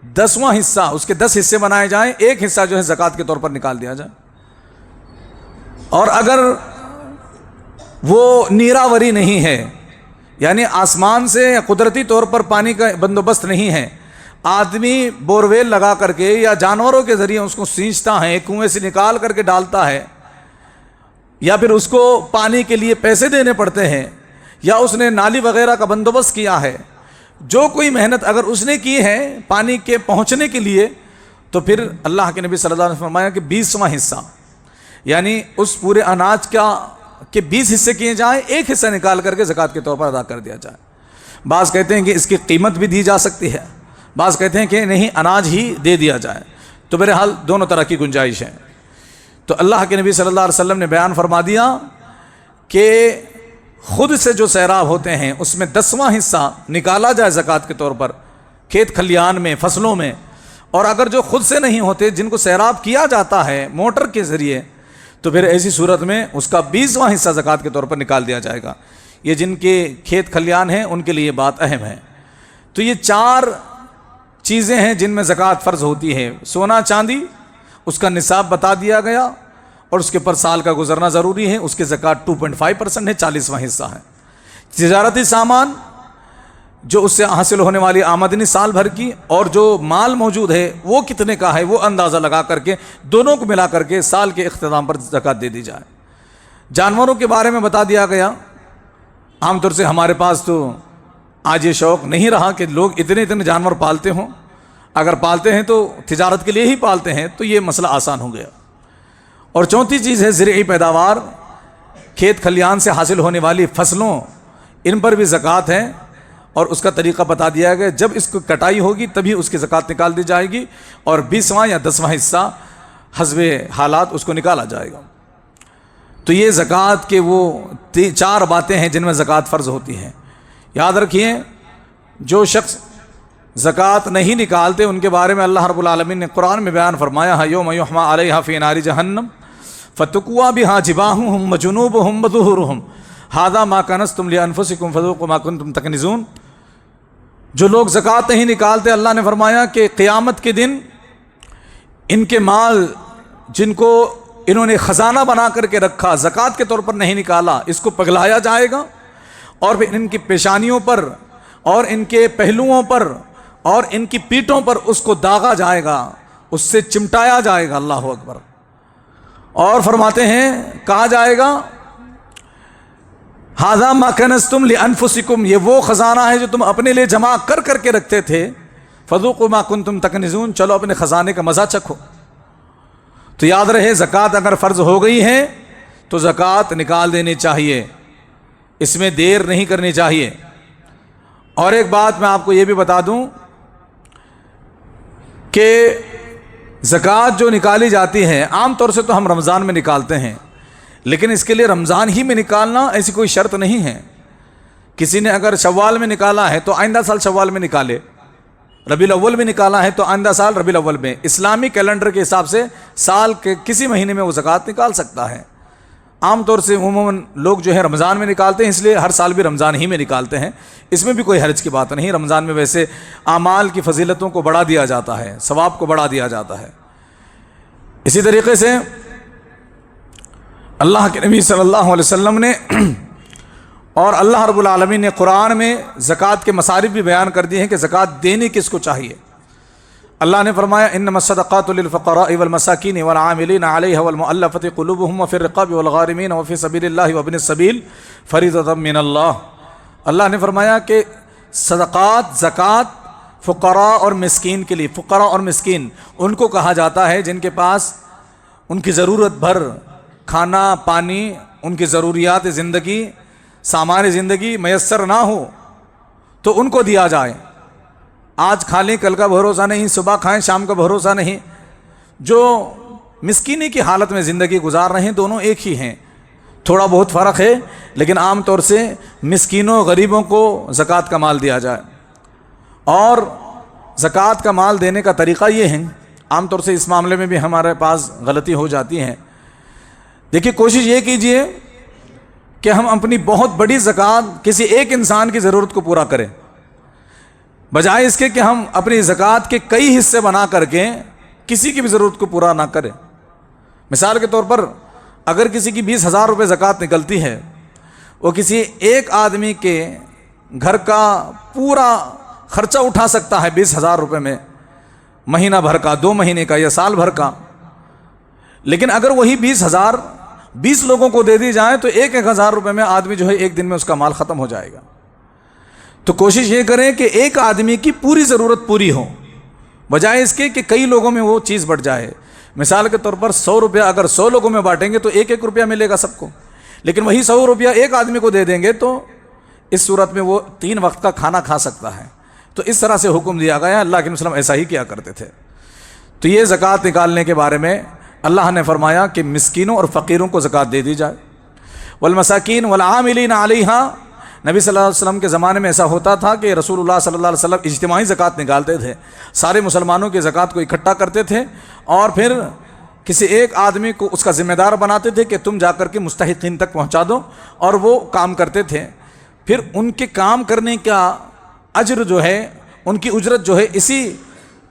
10واں حصہ، اس کے 10 حصے بنائے جائیں، ایک حصہ جو ہے زکوٰۃ کے طور پر نکال دیا جائے۔ اور اگر وہ نیراوری نہیں ہے، یعنی آسمان سے قدرتی طور پر پانی کا بندوبست نہیں ہے، آدمی بورویل لگا کر کے یا جانوروں کے ذریعے اس کو سینچتا ہے، کنویں سے نکال کر کے ڈالتا ہے، یا پھر اس کو پانی کے لیے پیسے دینے پڑتے ہیں، یا اس نے نالی وغیرہ کا بندوبست کیا ہے، جو کوئی محنت اگر اس نے کی ہے پانی کے پہنچنے کے لیے، تو پھر اللہ کے نبی صلی اللہ علیہ وسلم نے فرمایا کہ 20واں حصہ، یعنی اس پورے اناج کا کہ 20 حصے کیے جائیں، ایک حصہ نکال کر کے زکوٰۃ کے طور پر ادا کر دیا جائے۔ بعض کہتے ہیں کہ اس کی قیمت بھی دی جا سکتی ہے، بعض کہتے ہیں کہ نہیں، اناج ہی دے دیا جائے۔ تو بہرحال دونوں طرح کی گنجائش ہے۔ تو اللہ کے نبی صلی اللہ علیہ وسلم نے بیان فرما دیا کہ خود سے جو سیراب ہوتے ہیں اس میں 10واں حصہ نکالا جائے زکوٰۃ کے طور پر، کھیت کھلیان میں، فصلوں میں۔ اور اگر جو خود سے نہیں ہوتے، جن کو سیراب کیا جاتا ہے موٹر کے ذریعے، تو پھر ایسی صورت میں اس کا 20واں حصہ زکوٰۃ کے طور پر نکال دیا جائے گا۔ یہ جن کے کھیت کھلیان ہیں ان کے لیے یہ بات اہم ہے۔ تو یہ 4 چیزیں ہیں جن میں زکوٰۃ فرض ہوتی ہے۔ سونا چاندی، اس کا نصاب بتا دیا گیا، اور اس کے پر سال کا گزرنا ضروری ہے، اس کی زکوٰۃ 2.5% ہے، 40واں حصہ ہے۔ تجارتی سامان، جو اس سے حاصل ہونے والی آمدنی سال بھر کی، اور جو مال موجود ہے وہ کتنے کا ہے، وہ اندازہ لگا کر کے دونوں کو ملا کر کے سال کے اختتام پر زکوٰۃ دے دی جائے۔ جانوروں کے بارے میں بتا دیا گیا۔ عام طور سے ہمارے پاس تو آج یہ شوق نہیں رہا کہ لوگ اتنے جانور پالتے ہوں، اگر پالتے ہیں تو تجارت کے لیے ہی پالتے ہیں، تو یہ مسئلہ آسان ہو گیا۔ اور چوتھی چیز ہے زرعی کھیت کھلیان سے حاصل ہونے والی فصلوں، ان پر بھی زکوٰۃ ہے۔ اور اس کا طریقہ بتا دیا گیا، جب اس کو کٹائی ہوگی تبھی اس کی زکوٰۃ نکال دی جائے گی، اور 20واں یا 10واں حصہ حسب حالات اس کو نکالا جائے گا۔ تو یہ زکوٰۃ کے وہ 4 باتیں ہیں جن میں زکوٰۃ فرض ہوتی ہے۔ یاد رکھیے، جو شخص زکوٰۃ نہیں نکالتے ان کے بارے میں اللہ رب العالمین نے قرآن میں بیان فرمایا ہے، یوم یحمى علیہا فی نار جہنم فتکوی بہا جباہہم وجنوبہم وظہورہم ھذا ما کنزتم لانفسکم فذوقوا ما کنتم تکنزون۔ جو لوگ زکوٰۃ نہیں نکالتے، اللہ نے فرمایا کہ قیامت کے دن ان کے مال جن کو انہوں نے خزانہ بنا کر کے رکھا، زکوٰۃ کے طور پر نہیں نکالا، اس کو پگھلایا جائے گا، اور پھر ان کی پیشانیوں پر اور ان کے پہلوؤں پر اور ان کی پیٹھوں پر اس کو داغا جائے گا، اس سے چمٹایا جائے گا۔ اللہ اکبر۔ اور فرماتے ہیں، کہا جائے گا ھذا ما کنزتم لانفسکم، یہ وہ خزانہ ہے جو تم اپنے لیے جمع کر کر کے رکھتے تھے، فذوقوا ما کنتم تکنزون، چلو اپنے خزانے کا مزہ چکھو۔ تو یاد رہے، زکوٰۃ اگر فرض ہو گئی ہے تو زکوٰۃ نکال دینی چاہیے، اس میں دیر نہیں کرنی چاہیے۔ اور ایک بات میں آپ کو یہ بھی بتا دوں کہ زکوٰۃ جو نکالی جاتی ہے، عام طور سے تو ہم رمضان میں نکالتے ہیں، لیکن اس کے لیے رمضان ہی میں نکالنا ایسی کوئی شرط نہیں ہے۔ کسی نے اگر شوال میں نکالا ہے تو آئندہ سال شوال میں نکالے، ربیع الاول میں نکالا ہے تو آئندہ سال ربیع الاول میں، اسلامی کیلنڈر کے حساب سے سال کے کسی مہینے میں وہ زکوٰۃ نکال سکتا ہے۔ عام طور سے عموماً لوگ جو ہے رمضان میں نکالتے ہیں، اس لیے ہر سال بھی رمضان ہی میں نکالتے ہیں، اس میں بھی کوئی حرج کی بات نہیں۔ رمضان میں ویسے اعمال کی فضیلتوں کو بڑھا دیا جاتا ہے، ثواب کو بڑھا دیا جاتا ہے۔ اسی طریقے سے اللہ کے نبی صلی اللہ علیہ وسلم نے اور اللہ رب العالمین نے قرآن میں زکوٰۃ کے مصارف بھی بیان کر دیے ہیں کہ زکوٰۃ دینی کس کو چاہیے۔ اللہ نے فرمایا، انما الصدقات للفقراء والمساکین والعاملین علیہا والمؤلفۃ قلوبہم وفی الرقاب والغارمین وفی سبیل اللہ وابن السبیل فریضۃ من اللہ۔ اللہ نے فرمایا کہ صدقات، زکوٰۃ فقراء اور مسکین کے لیے، فقراء اور مسکین ان کو کہا جاتا ہے جن کے پاس ان کی ضرورت بھر کھانا پانی، ان کی ضروریات زندگی، سامان زندگی میسر نہ ہو تو ان کو دیا جائے۔ آج کھا لیں کل کا بھروسہ نہیں، صبح کھائیں شام کا بھروسہ نہیں۔ جو مسکینی کی حالت میں زندگی گزار رہے ہیں، دونوں ایک ہی ہیں، تھوڑا بہت فرق ہے، لیکن عام طور سے مسکینوں غریبوں کو زکوٰۃ کا مال دیا جائے۔ اور زکوٰۃ کا مال دینے کا طریقہ یہ ہے، عام طور سے اس معاملے میں بھی ہمارے پاس غلطی ہو جاتی ہے۔ دیکھیے، کوشش یہ کیجئے کہ ہم اپنی بہت بڑی زکوٰۃ کسی ایک انسان کی ضرورت کو پورا کریں، بجائے اس کے کہ ہم اپنی زکوٰۃ کے کئی حصے بنا کر کے کسی کی بھی ضرورت کو پورا نہ کریں۔ مثال کے طور پر اگر کسی کی 20,000 روپے زکوٰۃ نکلتی ہے، وہ کسی ایک آدمی کے گھر کا پورا خرچہ اٹھا سکتا ہے 20,000 روپے میں، مہینہ بھر کا، 2 مہینے کا یا سال بھر کا۔ لیکن اگر وہی 20,000 20 لوگوں کو دے دی جائے تو 1,000 روپے میں آدمی جو ہے ایک دن میں اس کا مال ختم ہو جائے گا۔ تو کوشش یہ کریں کہ ایک آدمی کی پوری ضرورت پوری ہو، بجائے اس کے کہ کئی لوگوں میں وہ چیز بڑھ جائے۔ مثال کے طور پر 100 روپیہ اگر 100 لوگوں میں بانٹیں گے تو 1 روپیہ ملے گا سب کو، لیکن وہی 100 روپیہ ایک آدمی کو دے دیں گے تو اس صورت میں وہ 3 وقت کا کھانا کھا سکتا ہے۔ تو اس طرح سے حکم دیا گیا ہے، اللہ کے وسلم ایسا ہی کیا کرتے تھے۔ تو یہ زکوٰۃ نکالنے کے بارے میں اللہ نے فرمایا کہ مسکینوں اور فقیروں کو زکوٰۃ دے دی جائے۔ والمساکین والعاملین علیہا، نبی صلی اللہ علیہ وسلم کے زمانے میں ایسا ہوتا تھا کہ رسول اللہ صلی اللہ علیہ وسلم اجتماعی زکوٰۃ نکالتے تھے، سارے مسلمانوں کی زکوٰۃ کو اکٹھا کرتے تھے اور پھر کسی ایک آدمی کو اس کا ذمہ دار بناتے تھے کہ تم جا کر کے مستحقین تک پہنچا دو، اور وہ کام کرتے تھے۔ پھر ان کے کام کرنے کا اجر جو ہے، ان کی اجرت جو ہے، اسی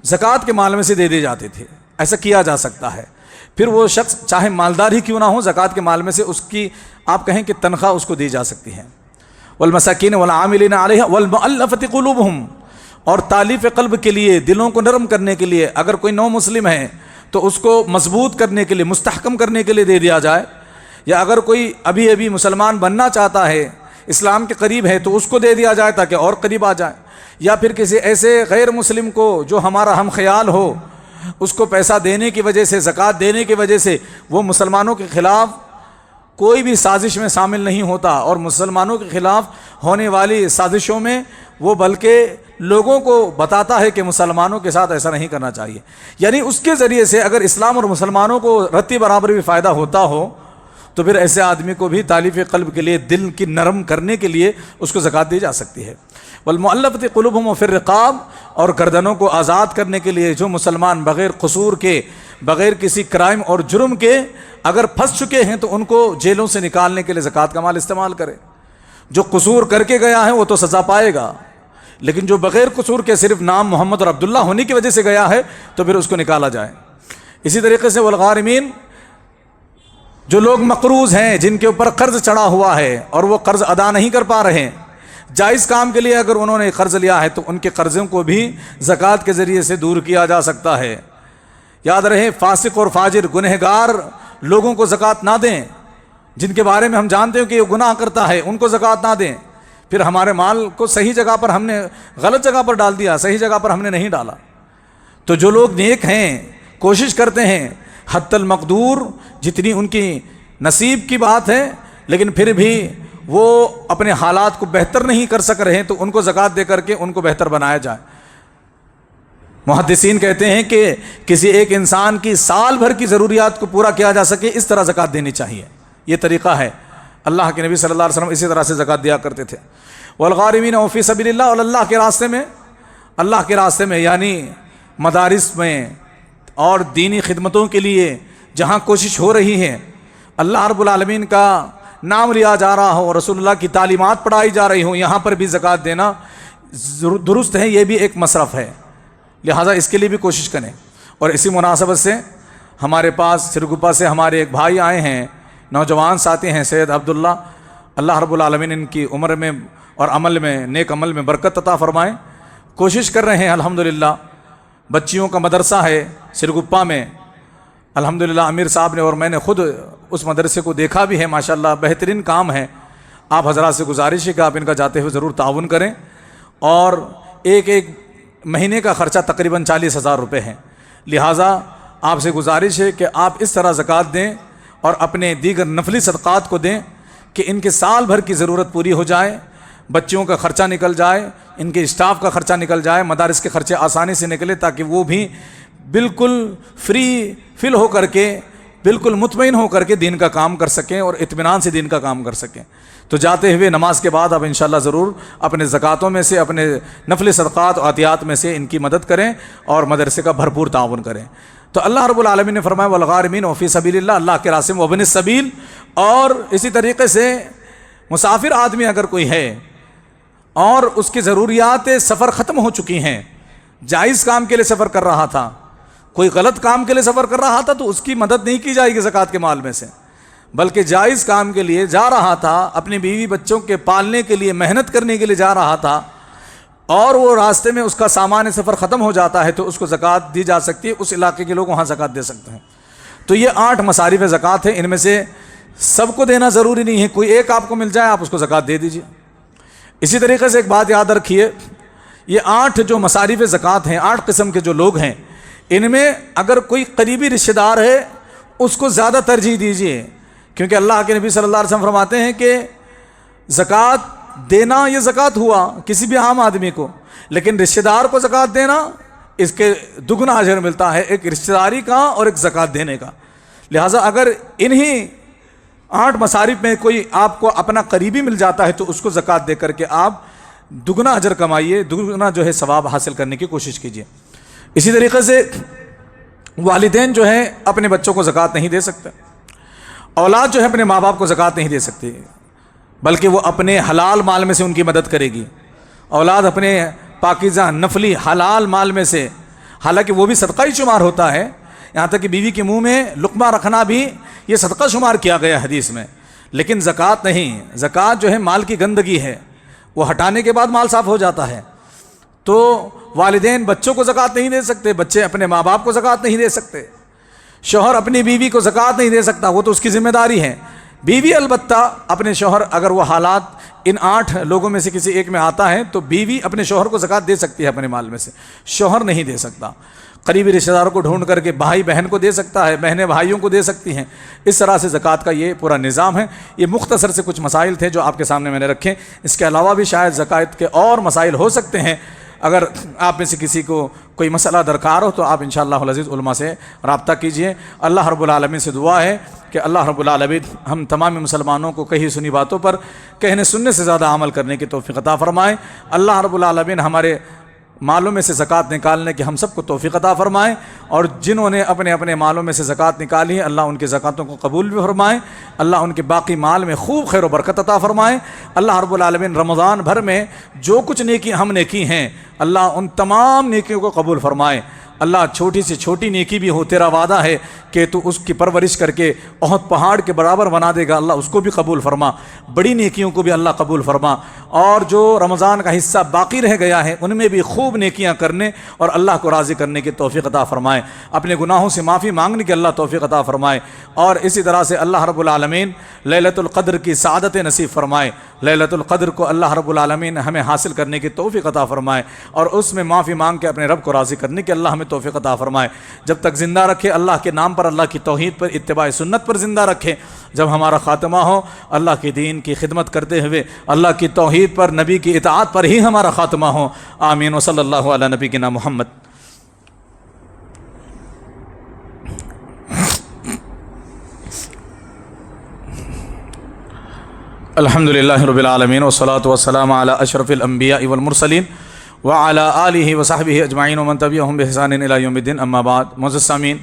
زکوٰۃ کے مال میں سے دے دی جاتی تھی۔ ایسا کیا جا سکتا ہے۔ پھر وہ شخص چاہے مالدار ہی کیوں نہ ہو، زکوٰۃ کے مال میں سے اس کی آپ کہیں کہ تنخواہ اس کو دی جا سکتی ہے۔ والمساکین والعاملین علیہا والمؤلفۃ قلوبہم، اور تالیف قلب کے لیے، دلوں کو نرم کرنے کے لیے، اگر کوئی نو مسلم ہے تو اس کو مضبوط کرنے کے لیے، مستحکم کرنے کے لیے دے دیا جائے، یا اگر کوئی ابھی مسلمان بننا چاہتا ہے، اسلام کے قریب ہے، تو اس کو دے دیا جائے تاکہ اور قریب آ جائے، یا پھر کسی ایسے غیر مسلم کو جو ہمارا ہم خیال ہو، اس کو پیسہ دینے کی وجہ سے، زکوٰۃ دینے کی وجہ سے وہ مسلمانوں کے خلاف کوئی بھی سازش میں شامل نہیں ہوتا، اور مسلمانوں کے خلاف ہونے والی سازشوں میں وہ بلکہ لوگوں کو بتاتا ہے کہ مسلمانوں کے ساتھ ایسا نہیں کرنا چاہیے۔ یعنی اس کے ذریعے سے اگر اسلام اور مسلمانوں کو رتی برابر بھی فائدہ ہوتا ہو تو پھر ایسے آدمی کو بھی تالیف قلب کے لیے، دل کی نرم کرنے کے لیے اس کو زکوٰۃ دی جا سکتی ہے۔ والمؤلفۃ قلوبہم وفی الرقاب، اور گردنوں کو آزاد کرنے کے لیے جو مسلمان بغیر قصور کے، بغیر کسی کرائم اور جرم کے اگر پھنس چکے ہیں تو ان کو جیلوں سے نکالنے کے لیے زکوٰۃ کا مال استعمال کرے۔ جو قصور کر کے گیا ہے وہ تو سزا پائے گا، لیکن جو بغیر قصور کے صرف نام محمد اور عبداللہ ہونے کی وجہ سے گیا ہے تو پھر اس کو نکالا جائے۔ اسی طریقے سے والغارمین، جو لوگ مقروض ہیں، جن کے اوپر قرض چڑھا ہوا ہے اور وہ قرض ادا نہیں کر پا رہے ہیں، جائز کام کے لیے اگر انہوں نے قرض لیا ہے تو ان کے قرضوں کو بھی زکوٰۃ کے ذریعے سے دور کیا جا سکتا ہے۔ یاد رہے، فاسق اور فاجر گنہگار لوگوں کو زکوٰۃ نہ دیں، جن کے بارے میں ہم جانتے ہیں کہ یہ گناہ کرتا ہے، ان کو زکوٰۃ نہ دیں۔ پھر ہمارے مال کو صحیح جگہ پر ہم نے غلط جگہ پر ڈال دیا، صحیح جگہ پر ہم نے نہیں ڈالا۔ تو جو لوگ نیک ہیں، کوشش کرتے ہیں حتی المقدور، جتنی ان کی نصیب کی بات ہے، لیکن پھر بھی وہ اپنے حالات کو بہتر نہیں کر سک رہے ہیں تو ان کو زکوٰۃ دے کر کے ان کو بہتر بنایا جائے۔ محدثین کہتے ہیں کہ کسی ایک انسان کی سال بھر کی ضروریات کو پورا کیا جا سکے اس طرح زکوٰۃ دینی چاہیے، یہ طریقہ ہے۔ اللہ کے نبی صلی اللہ علیہ وسلم اسی طرح سے زکوٰۃ دیا کرتے تھے۔ والغارمین فی سبیل اللہ، اور اللہ کے راستے میں یعنی مدارس میں اور دینی خدمتوں کے لیے جہاں کوشش ہو رہی ہے، اللہ رب العالمین کا نام لیا جا رہا ہو اور رسول اللہ کی تعلیمات پڑھائی جا رہی ہوں، یہاں پر بھی زکوٰۃ دینا درست ہے، یہ بھی ایک مصرف ہے، لہٰذا اس کے لیے بھی کوشش کریں۔ اور اسی مناسبت سے ہمارے پاس سرگپا سے ہمارے ایک بھائی آئے ہیں، نوجوان ساتھی ہیں سید عبداللہ، اللہ رب العالمین ان کی عمر میں اور عمل میں، نیک عمل میں برکت عطا فرمائے۔ کوشش کر رہے ہیں الحمدللہ، بچیوں کا مدرسہ ہے سرگپا میں، الحمدللہ امیر صاحب نے اور میں نے خود اس مدرسے کو دیکھا بھی ہے، ماشاءاللہ بہترین کام ہے۔ آپ حضرات سے گزارش ہے کہ آپ ان کا جاتے ہوئے ضرور تعاون کریں، اور ایک مہینے کا خرچہ تقریباً 40,000 روپے ہے، لہٰذا آپ سے گزارش ہے کہ آپ اس طرح زکوٰۃ دیں اور اپنے دیگر نفلی صدقات کو دیں کہ ان کے سال بھر کی ضرورت پوری ہو جائے، بچوں کا خرچہ نکل جائے، ان کے اسٹاف کا خرچہ نکل جائے، مدارس کے خرچے آسانی سے نکلے، تاکہ وہ بھی بالکل فری فل ہو کر کے، بالکل مطمئن ہو کر کے دین کا کام کر سکیں اور اطمینان سے دین کا کام کر سکیں۔ تو جاتے ہوئے نماز کے بعد آپ انشاءاللہ ضرور اپنے زکوٰۃوں میں سے، اپنے نفل صدقات و عطیات میں سے ان کی مدد کریں اور مدرسے کا بھرپور تعاون کریں۔ تو اللہ رب العالمین نے فرمایا والغارمین فی سبیل اللہ، اللہ کے راستے میں وابن السبیل، اور اسی طریقے سے مسافر آدمی اگر کوئی ہے اور اس کی ضروریات سفر ختم ہو چکی ہیں، جائز کام کے لیے سفر کر رہا تھا، کوئی غلط کام کے لیے سفر کر رہا تھا، تو اس کی مدد نہیں کی جائے گی زکوٰۃ کے مال میں سے، بلکہ جائز کام کے لیے جا رہا تھا، اپنی بیوی بچوں کے پالنے کے لیے محنت کرنے کے لیے جا رہا تھا، اور وہ راستے میں اس کا سامان سفر ختم ہو جاتا ہے تو اس کو زکوٰۃ دی جا سکتی ہے، اس علاقے کے لوگ وہاں زکوٰۃ دے سکتے ہیں۔ تو یہ 8 مصارف زکوٰۃ ہیں، ان میں سے سب کو دینا ضروری نہیں ہے، کوئی ایک آپ کو مل جائے آپ اس کو زکوٰۃ دے دیجیے۔ اسی طریقے سے ایک بات یاد رکھیے، یہ 8 جو مصارف زکوٰۃ ہیں، 8 قسم کے جو لوگ ہیں، ان میں اگر کوئی قریبی رشتہ دار ہے اس کو زیادہ ترجیح دیجیے، کیونکہ اللہ کے نبی صلی اللہ علیہ وسلم فرماتے ہیں کہ زکوٰۃ دینا یہ زکوٰۃ ہوا کسی بھی عام آدمی کو، لیکن رشتہ دار کو زکوٰۃ دینا اس کے دگنا اجر ملتا ہے، ایک رشتہ داری کا اور ایک زکوٰۃ دینے کا۔ لہٰذا اگر انہی 8 مصارف میں کوئی آپ کو اپنا قریبی مل جاتا ہے تو اس کو زکوٰۃ دے کر کے آپ دگنا اجر کمائیے، دگنا جو ہے ثواب حاصل کرنے کی کوشش کیجیے۔ اسی طریقے سے والدین جو ہیں اپنے بچوں کو زکوٰۃ نہیں دے سکتے، اولاد جو ہے اپنے ماں باپ کو زکوٰۃ نہیں دے سکتی، بلکہ وہ اپنے حلال مال میں سے ان کی مدد کرے گی۔ اولاد اپنے پاکیزہ نفلی حلال مال میں سے، حالانکہ وہ بھی صدقہ ہی شمار ہوتا ہے، یہاں تک کہ بیوی کے منہ میں لقمہ رکھنا بھی یہ صدقہ شمار کیا گیا حدیث میں، لیکن زکوٰۃ نہیں۔ زکوٰۃ جو ہے مال کی گندگی ہے، وہ ہٹانے کے بعد مال صاف ہو جاتا ہے۔ تو والدین بچوں کو زکوٰۃ نہیں دے سکتے، بچے اپنے ماں باپ کو زکوٰۃ نہیں دے سکتے، شوہر اپنی بیوی کو زکوٰۃ نہیں دے سکتا، وہ تو اس کی ذمہ داری ہے۔ بیوی البتہ اپنے شوہر، اگر وہ حالات ان 8 لوگوں میں سے کسی ایک میں آتا ہے تو بیوی اپنے شوہر کو زکوٰۃ دے سکتی ہے اپنے مال میں سے، شوہر نہیں دے سکتا۔ قریبی رشتہ داروں کو ڈھونڈ کر کے بھائی بہن کو دے سکتا ہے، بہنیں بھائیوں کو دے سکتی ہیں۔ اس طرح سے زکوٰۃ کا یہ پورا نظام ہے۔ یہ مختصر سے کچھ مسائل تھے جو آپ کے سامنے میں نے رکھے۔ اس کے علاوہ بھی شاید زکوٰۃ کے اور مسائل ہو سکتے ہیں۔ اگر آپ میں سے کسی کو کوئی مسئلہ درکار ہو تو آپ انشاءاللہ العزیز علماء سے رابطہ کیجئے۔ اللہ رب العالمین سے دعا ہے کہ اللہ رب العالمین ہم تمام مسلمانوں کو کہی سنی باتوں پر کہنے سننے سے زیادہ عمل کرنے کی توفیق عطا فرمائے۔ اللہ رب العالمین ہمارے مالوں میں سے زکوٰۃ نکالنے کی ہم سب کو توفیق عطا فرمائے، اور جنہوں نے اپنے اپنے مالوں میں سے زکوٰۃ نکالی ہے اللہ ان کی زکوٰتوں کو قبول بھی فرمائے، اللہ ان کے باقی مال میں خوب خیر و برکت عطا فرمائے۔ اللہ رب العالمین رمضان بھر میں جو کچھ نیکی ہم نے کی ہیں اللہ ان تمام نیکیوں کو قبول فرمائے۔ اللہ چھوٹی سے چھوٹی نیکی بھی ہو، تیرا وعدہ ہے کہ تو اس کی پرورش کر کے احد پہاڑ کے برابر بنا دے گا، اللہ اس کو بھی قبول فرما۔ بڑی نیکیوں کو بھی اللہ قبول فرما، اور جو رمضان کا حصہ باقی رہ گیا ہے ان میں بھی خوب نیکیاں کرنے اور اللہ کو راضی کرنے کی توفیق عطا فرمائے۔ اپنے گناہوں سے معافی مانگنے کی اللہ توفیق عطا فرمائے، اور اسی طرح سے اللہ رب العالمین لیلۃ القدر کی سعادت نصیب فرمائے۔ لیلۃ القدر کو اللہ رب العالمین ہمیں حاصل کرنے کی توفیق عطا فرمائے، اور اس میں معافی مانگ کے اپنے رب کو راضی کرنے کی اللہ ہمیں توفیق عطا فرمائے۔ جب تک زندہ رکھے اللہ کے نام پر، اللہ کی توحید پر، اتباع سنت پر زندہ رکھے۔ جب ہمارا خاتمہ ہو اللہ کے دین کی خدمت کرتے ہوئے اللہ کی توحید پر، نبی کی اطاعت پر ہی ہمارا خاتمہ ہو۔ آمین وصلی اللہ علی نبینا محمد۔ الحمدللہ رب العالمین والصلاة والسلام علی اشرف الانبیاء والمرسلین وعلی آلہ وصحبہ اجمعین ومن تبعہم بإحسان الی یوم الدین، اما بعد۔ معزز سامعین،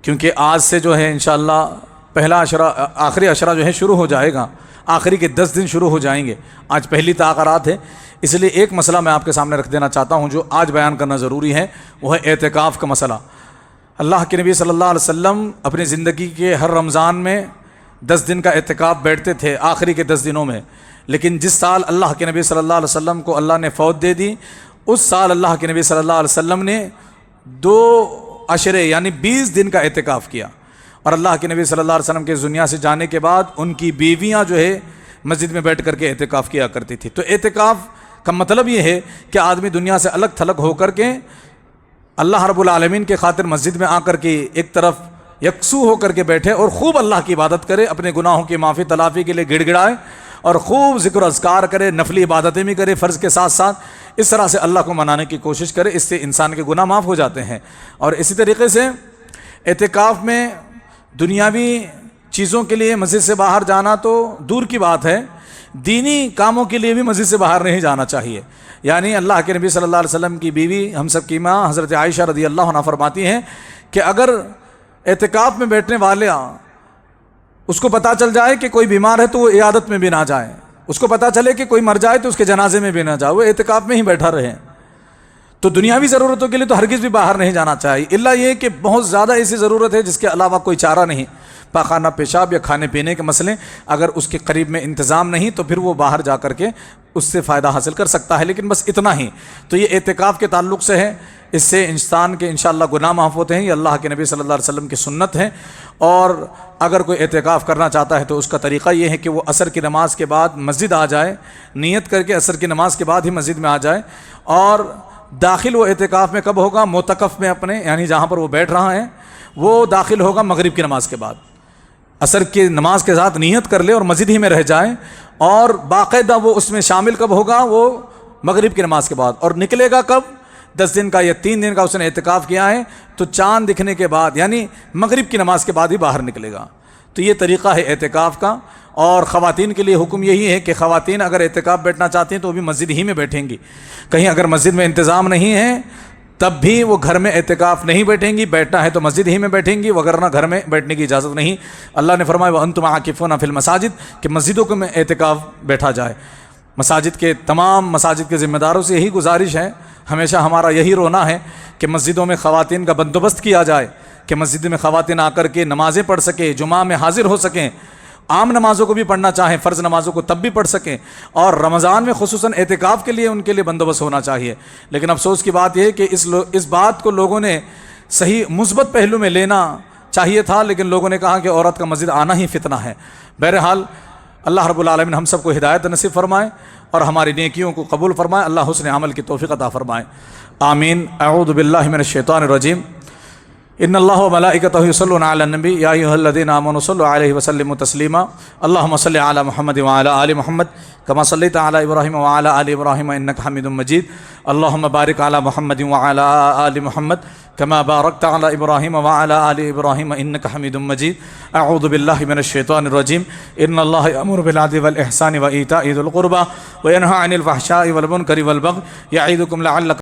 کیونکہ آج سے جو ہے انشاءاللہ پہلا عشرہ، آخری عشرہ جو ہے شروع ہو جائے گا، آخری کے 10 دن شروع ہو جائیں گے۔ آج پہلی تاخیرات ہے، اس لیے ایک مسئلہ میں آپ کے سامنے رکھ دینا چاہتا ہوں جو آج بیان کرنا ضروری ہے، وہ ہے اعتکاف کا مسئلہ۔ اللہ کے نبی صلی اللہ علیہ وسلم اپنی زندگی کے ہر رمضان میں 10 دن کا اعتکاف بیٹھتے تھے، آخری کے 10 دنوں میں۔ لیکن جس سال اللہ کے نبی صلی اللہ علیہ وسلم کو اللہ نے فوت دے دی، اس سال اللہ کے نبی صلی اللہ علیہ وسلم نے 2 عشرے یعنی 20 دن کا اعتکاف کیا۔ اور اللہ کے نبی صلی اللہ علیہ وسلم کے دنیا سے جانے کے بعد ان کی بیویاں جو ہے مسجد میں بیٹھ کر کے اعتکاف کیا کرتی تھی۔ تو اعتکاف کا مطلب یہ ہے کہ آدمی دنیا سے الگ تھلگ ہو کر کے اللہ رب العالمین کے خاطر مسجد میں آ کر کے ایک طرف یکسو ہو کر کے بیٹھے اور خوب اللہ کی عبادت کرے، اپنے گناہوں کی معافی تلافی کے لیے گڑ گڑائے، اور خوب ذکر و اذکار کرے، نفلی عبادتیں بھی کرے فرض کے ساتھ ساتھ۔ اس طرح سے اللہ کو منانے کی کوشش کرے، اس سے انسان کے گناہ معاف ہو جاتے ہیں۔ اور اسی طریقے سے اعتکاف میں دنیاوی چیزوں کے لیے مسجد سے باہر جانا تو دور کی بات ہے، دینی کاموں کے لیے بھی مسجد سے باہر نہیں جانا چاہیے۔ یعنی اللہ کے نبی صلی اللہ علیہ وسلم کی بیوی ہم سب کی ماں حضرت عائشہ رضی اللہ عنہا فرماتی ہیں کہ اگر اعتکاف میں بیٹھنے والے اس کو پتہ چل جائے کہ کوئی بیمار ہے تو وہ عیادت میں بھی نہ جائے، اس کو پتہ چلے کہ کوئی مر جائے تو اس کے جنازے میں بھی نہ جائے، وہ اعتکاف میں ہی بیٹھا رہے۔ تو دنیاوی ضرورتوں کے لیے تو ہرگز بھی باہر نہیں جانا چاہیے، الا یہ کہ بہت زیادہ ایسی ضرورت ہے جس کے علاوہ کوئی چارہ نہیں، پاخانہ پیشاب یا کھانے پینے کے مسئلے، اگر اس کے قریب میں انتظام نہیں تو پھر وہ باہر جا کر کے اس سے فائدہ حاصل کر سکتا ہے، لیکن بس اتنا ہی۔ تو یہ اعتکاف کے تعلق سے ہے، اس سے انسان کے انشاءاللہ گناہ معاف ہوتے ہیں، یہ اللہ کے نبی صلی اللہ علیہ وسلم کی سنت ہے۔ اور اگر کوئی اعتکاف کرنا چاہتا ہے تو اس کا طریقہ یہ ہے کہ وہ عصر کی نماز کے بعد مسجد آ جائے، نیت کر کے عصر کی نماز کے بعد ہی مسجد میں آ جائے، اور داخل وہ اعتکاف میں کب ہوگا؟ معتکف میں اپنے، یعنی جہاں پر وہ بیٹھ رہا ہے وہ داخل ہوگا مغرب کی نماز کے بعد۔ عصر کی نماز کے ساتھ نیت کر لے اور مسجد ہی میں رہ جائے، اور باقاعدہ وہ اس میں شامل کب ہوگا؟ وہ مغرب کی نماز کے بعد۔ اور نکلے گا کب؟ 10 دن کا یا 3 دن کا اس نے اعتکاف کیا ہے تو چاند دکھنے کے بعد، یعنی مغرب کی نماز کے بعد ہی باہر نکلے گا۔ تو یہ طریقہ ہے اعتکاف کا۔ اور خواتین کے لیے حکم یہی ہے کہ خواتین اگر اعتکاف بیٹھنا چاہتی ہیں تو وہ بھی مسجد ہی میں بیٹھیں گی، کہیں اگر مسجد میں انتظام نہیں ہے تب بھی وہ گھر میں اعتکاف نہیں بیٹھیں گی، بیٹھنا ہے تو مسجد ہی میں بیٹھیں گی، وگرنہ گھر میں بیٹھنے کی اجازت نہیں۔ اللہ نے فرمایا وَأَنْتُمْ عَاكِفُونَ فِي الْمَسَاجِدِ کہ مسجدوں کو میں اعتکاف بیٹھا جائے۔ مساجد کے تمام مساجد کے ذمہ داروں سے یہی گزارش ہے، ہمیشہ ہمارا یہی رونا ہے کہ مسجدوں میں خواتین کا بندوبست کیا جائے، کہ مسجد میں خواتین آ کر کے نمازیں پڑھ سکیں، جمعہ میں حاضر ہو سکیں، عام نمازوں کو بھی پڑھنا چاہیں، فرض نمازوں کو تب بھی پڑھ سکیں، اور رمضان میں خصوصاً اعتکاف کے لیے ان کے لیے بندوبست ہونا چاہیے۔ لیکن افسوس کی بات یہ ہے کہ اس بات کو لوگوں نے صحیح مثبت پہلو میں لینا چاہیے تھا، لیکن لوگوں نے کہا کہ عورت کا مسجد آنا ہی فتنہ ہے۔ بہرحال اللہ رب العالمین ہم سب کو ہدایت نصیب فرمائے، اور ہماری نیکیوں کو قبول فرمائے، اللہ حسن عمل کی توفیق عطا فرمائے، آمین۔ اعوذ باللہ من الشیطان الرجیم، ان اللہ و ملائکتہ یصلون علی النبی یا ایھا الذین آمنوا صلوا علیہ وسلموا تسلیما، اللہم صل علی محمد وعلی آل محمد کما صلیت علی ابراہیم وعلی آل ابراہیم انک حمید مجید، اللہم بارک علی محمد وعلی آل محمد کما بارکت علی ابراہیم وعلی آل ابراہیم انک حمید مجید۔ اعوذ باللہ من الشیطان الرجیم، ان اللہ یأمر بالعدل والإحسان وإیتاء ذی القربى وینہی عن الفحشاء والمنکر والبغی یعظکم لعلکم